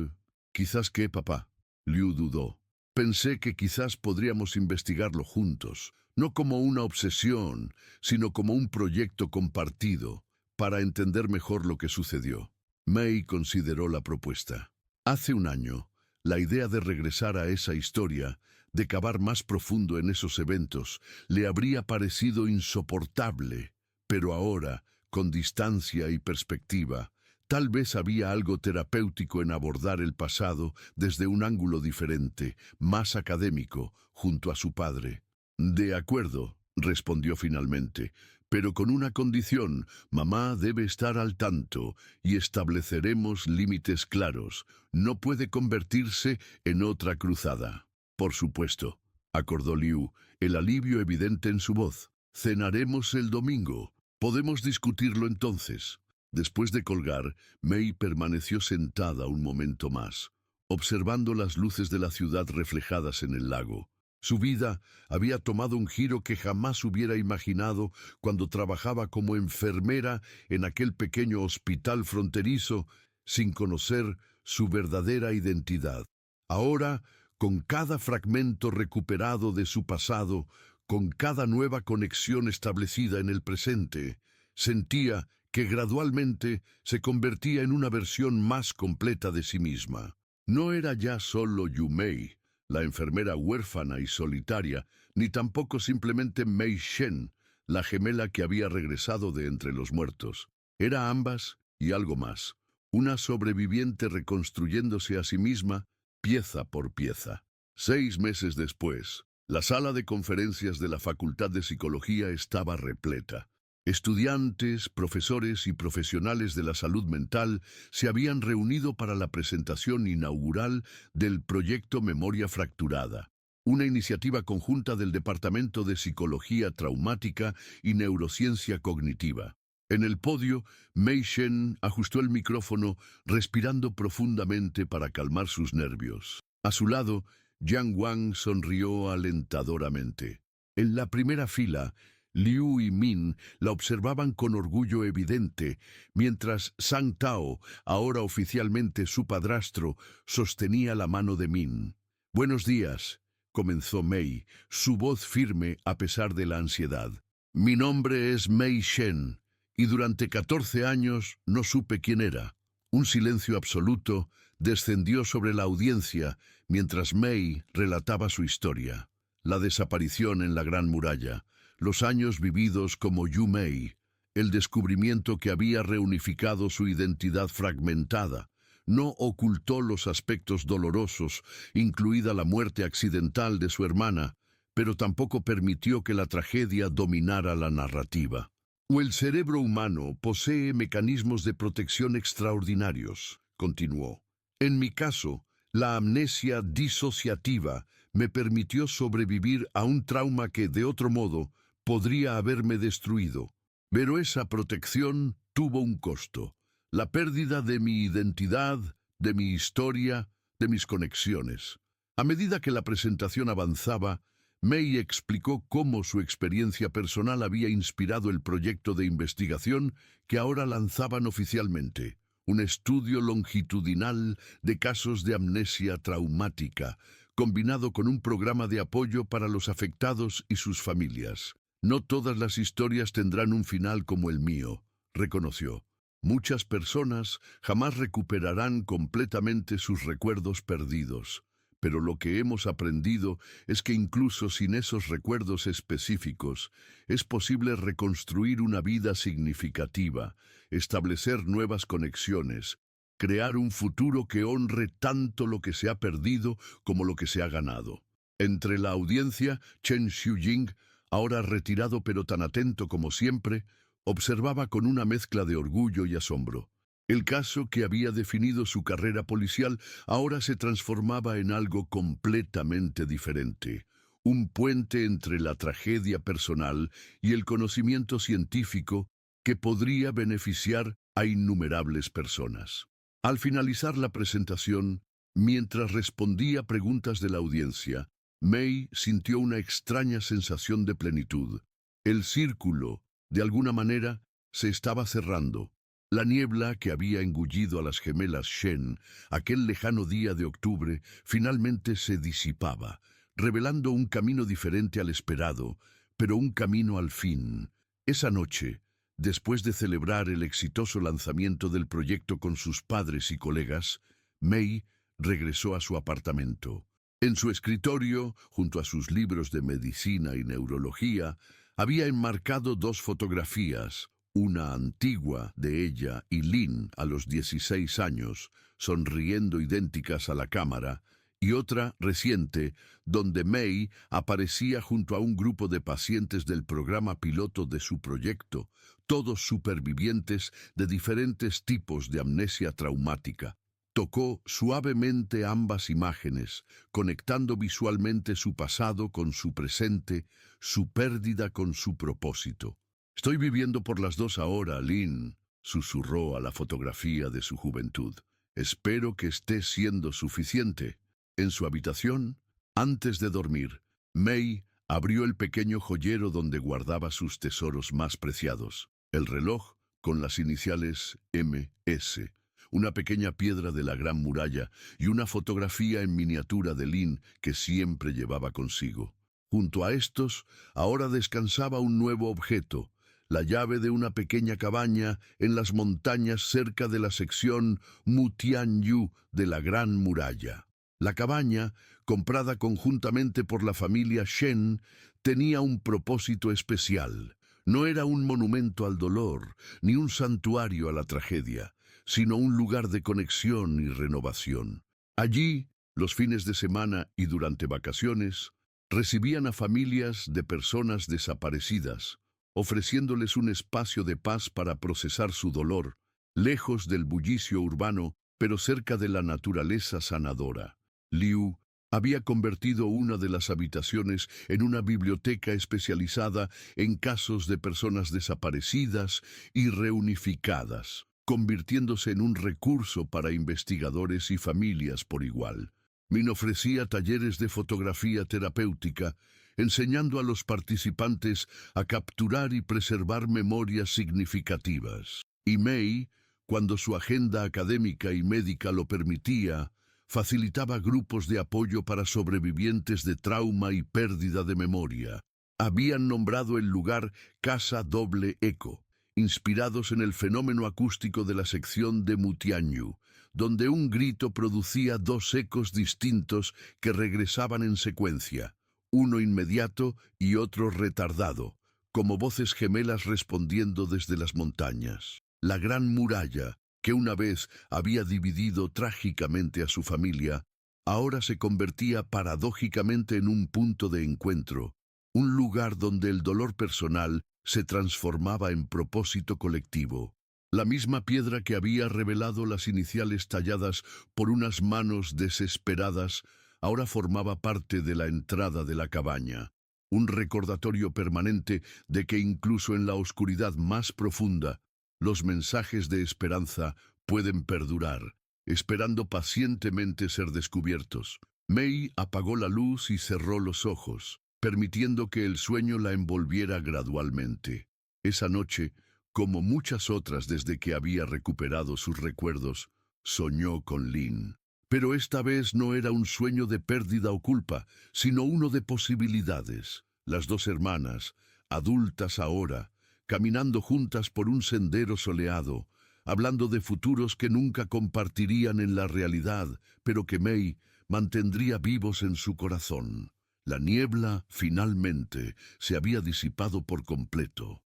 ¿Quizás qué, papá? Liu dudó. Pensé que quizás podríamos investigarlo juntos, no como una obsesión, sino como un proyecto compartido, para entender mejor lo que sucedió. Mei consideró la propuesta. Hace un año, la idea de regresar a esa historia, de cavar más profundo en esos eventos, le habría parecido insoportable, pero ahora, con distancia y perspectiva, tal vez había algo terapéutico en abordar el pasado desde un ángulo diferente, más académico, junto a su padre. De acuerdo, respondió finalmente, pero con una condición: mamá debe estar al tanto y estableceremos límites claros. No puede convertirse en otra cruzada. Por supuesto, acordó Liu, el alivio evidente en su voz. Cenaremos el domingo. Podemos discutirlo entonces. Después de colgar, Mei permaneció sentada un momento más, observando las luces de la ciudad reflejadas en el lago. Su vida había tomado un giro que jamás hubiera imaginado cuando trabajaba como enfermera en aquel pequeño hospital fronterizo, sin conocer su verdadera identidad. Ahora, con cada fragmento recuperado de su pasado, con cada nueva conexión establecida en el presente, sentía que gradualmente se convertía en una versión más completa de sí misma. No era ya solo Yumei, la enfermera huérfana y solitaria, ni tampoco simplemente Mei Shen, la gemela que había regresado de entre los muertos. Era ambas y algo más, una sobreviviente reconstruyéndose a sí misma, pieza por pieza. 6 meses después, la sala de conferencias de la Facultad de Psicología estaba repleta. Estudiantes, profesores y profesionales de la salud mental se habían reunido para la presentación inaugural del proyecto Memoria Fracturada, una iniciativa conjunta del Departamento de Psicología Traumática y Neurociencia Cognitiva. En el podio, Mei Shen ajustó el micrófono, respirando profundamente para calmar sus nervios. A su lado, Jiang Wang sonrió alentadoramente. En la primera fila, Liu y Min la observaban con orgullo evidente, mientras Sang Tao, ahora oficialmente su padrastro, sostenía la mano de Min. «Buenos días», comenzó Mei, su voz firme a pesar de la ansiedad. «Mi nombre es Mei Shen, y durante 14 años no supe quién era». Un silencio absoluto descendió sobre la audiencia mientras Mei relataba su historia. La desaparición en la Gran Muralla, los años vividos como Yu Mei, el descubrimiento que había reunificado su identidad fragmentada. No ocultó los aspectos dolorosos, incluida la muerte accidental de su hermana, pero tampoco permitió que la tragedia dominara la narrativa. El cerebro humano posee mecanismos de protección extraordinarios, continuó. En mi caso, la amnesia disociativa me permitió sobrevivir a un trauma que, de otro modo, podría haberme destruido. Pero esa protección tuvo un costo: la pérdida de mi identidad, de mi historia, de mis conexiones. A medida que la presentación avanzaba, Mei explicó cómo su experiencia personal había inspirado el proyecto de investigación que ahora lanzaban oficialmente. un estudio longitudinal de casos de amnesia traumática, combinado con un programa de apoyo para los afectados y sus familias. No todas las historias tendrán un final como el mío, reconoció. Muchas personas jamás recuperarán completamente sus recuerdos perdidos, pero lo que hemos aprendido es que incluso sin esos recuerdos específicos, es posible reconstruir una vida significativa, establecer nuevas conexiones, crear un futuro que honre tanto lo que se ha perdido como lo que se ha ganado. Entre la audiencia, Chen Xiuying, ahora retirado pero tan atento como siempre, observaba con una mezcla de orgullo y asombro. El caso que había definido su carrera policial ahora se transformaba en algo completamente diferente. Un puente entre la tragedia personal y el conocimiento científico que podría beneficiar a innumerables personas. Al finalizar la presentación, mientras respondía preguntas de la audiencia, May sintió una extraña sensación de plenitud. El círculo, de alguna manera, se estaba cerrando. La niebla que había engullido a las gemelas Shen aquel lejano día de octubre finalmente se disipaba, revelando un camino diferente al esperado, pero un camino al fin. Esa noche, después de celebrar el exitoso lanzamiento del proyecto con sus padres y colegas, May regresó a su apartamento. En su escritorio, junto a sus libros de medicina y neurología, había enmarcado dos fotografías, una antigua de ella y Lynn a los 16 años, sonriendo idénticas a la cámara, y otra reciente, donde May aparecía junto a un grupo de pacientes del programa piloto de su proyecto, todos supervivientes de diferentes tipos de amnesia traumática. Tocó suavemente ambas imágenes, conectando visualmente su pasado con su presente, su pérdida con su propósito. «Estoy viviendo por las dos ahora, Lynn», susurró a la fotografía de su juventud. «Espero que esté siendo suficiente». En su habitación, antes de dormir, May abrió el pequeño joyero donde guardaba sus tesoros más preciados, el reloj con las iniciales MS, una pequeña piedra de la Gran Muralla y una fotografía en miniatura de Lynn que siempre llevaba consigo. Junto a estos, ahora descansaba un nuevo objeto, la llave de una pequeña cabaña en las montañas cerca de la sección Mutianyu de la Gran Muralla. La cabaña, comprada conjuntamente por la familia Shen, tenía un propósito especial. No era un monumento al dolor, ni un santuario a la tragedia, sino un lugar de conexión y renovación. Allí, los fines de semana y durante vacaciones, recibían a familias de personas desaparecidas, ofreciéndoles un espacio de paz para procesar su dolor, lejos del bullicio urbano, pero cerca de la naturaleza sanadora. Liu había convertido una de las habitaciones en una biblioteca especializada en casos de personas desaparecidas y reunificadas, convirtiéndose en un recurso para investigadores y familias por igual. Min ofrecía talleres de fotografía terapéutica, enseñando a los participantes a capturar y preservar memorias significativas. Y May, cuando su agenda académica y médica lo permitía, facilitaba grupos de apoyo para sobrevivientes de trauma y pérdida de memoria. Habían nombrado el lugar Casa Doble Eco, inspirados en el fenómeno acústico de la sección de Mutianyu, donde un grito producía dos ecos distintos que regresaban en secuencia, uno inmediato y otro retardado, como voces gemelas respondiendo desde las montañas. La Gran Muralla, que una vez había dividido trágicamente a su familia, ahora se convertía paradójicamente en un punto de encuentro, un lugar donde el dolor personal se transformaba en propósito colectivo. La misma piedra que había revelado las iniciales talladas por unas manos desesperadas, ahora formaba parte de la entrada de la cabaña, un recordatorio permanente de que incluso en la oscuridad más profunda, los mensajes de esperanza pueden perdurar, esperando pacientemente ser descubiertos. May apagó la luz y cerró los ojos, permitiendo que el sueño la envolviera gradualmente. Esa noche, Como muchas otras desde que había recuperado sus recuerdos, soñó con Lynn. Pero esta vez no era un sueño de pérdida o culpa, sino uno de posibilidades. Las dos hermanas, adultas ahora, caminando juntas por un sendero soleado, hablando de futuros que nunca compartirían en la realidad, pero que May mantendría vivos en su corazón. La niebla, finalmente, se había disipado por completo.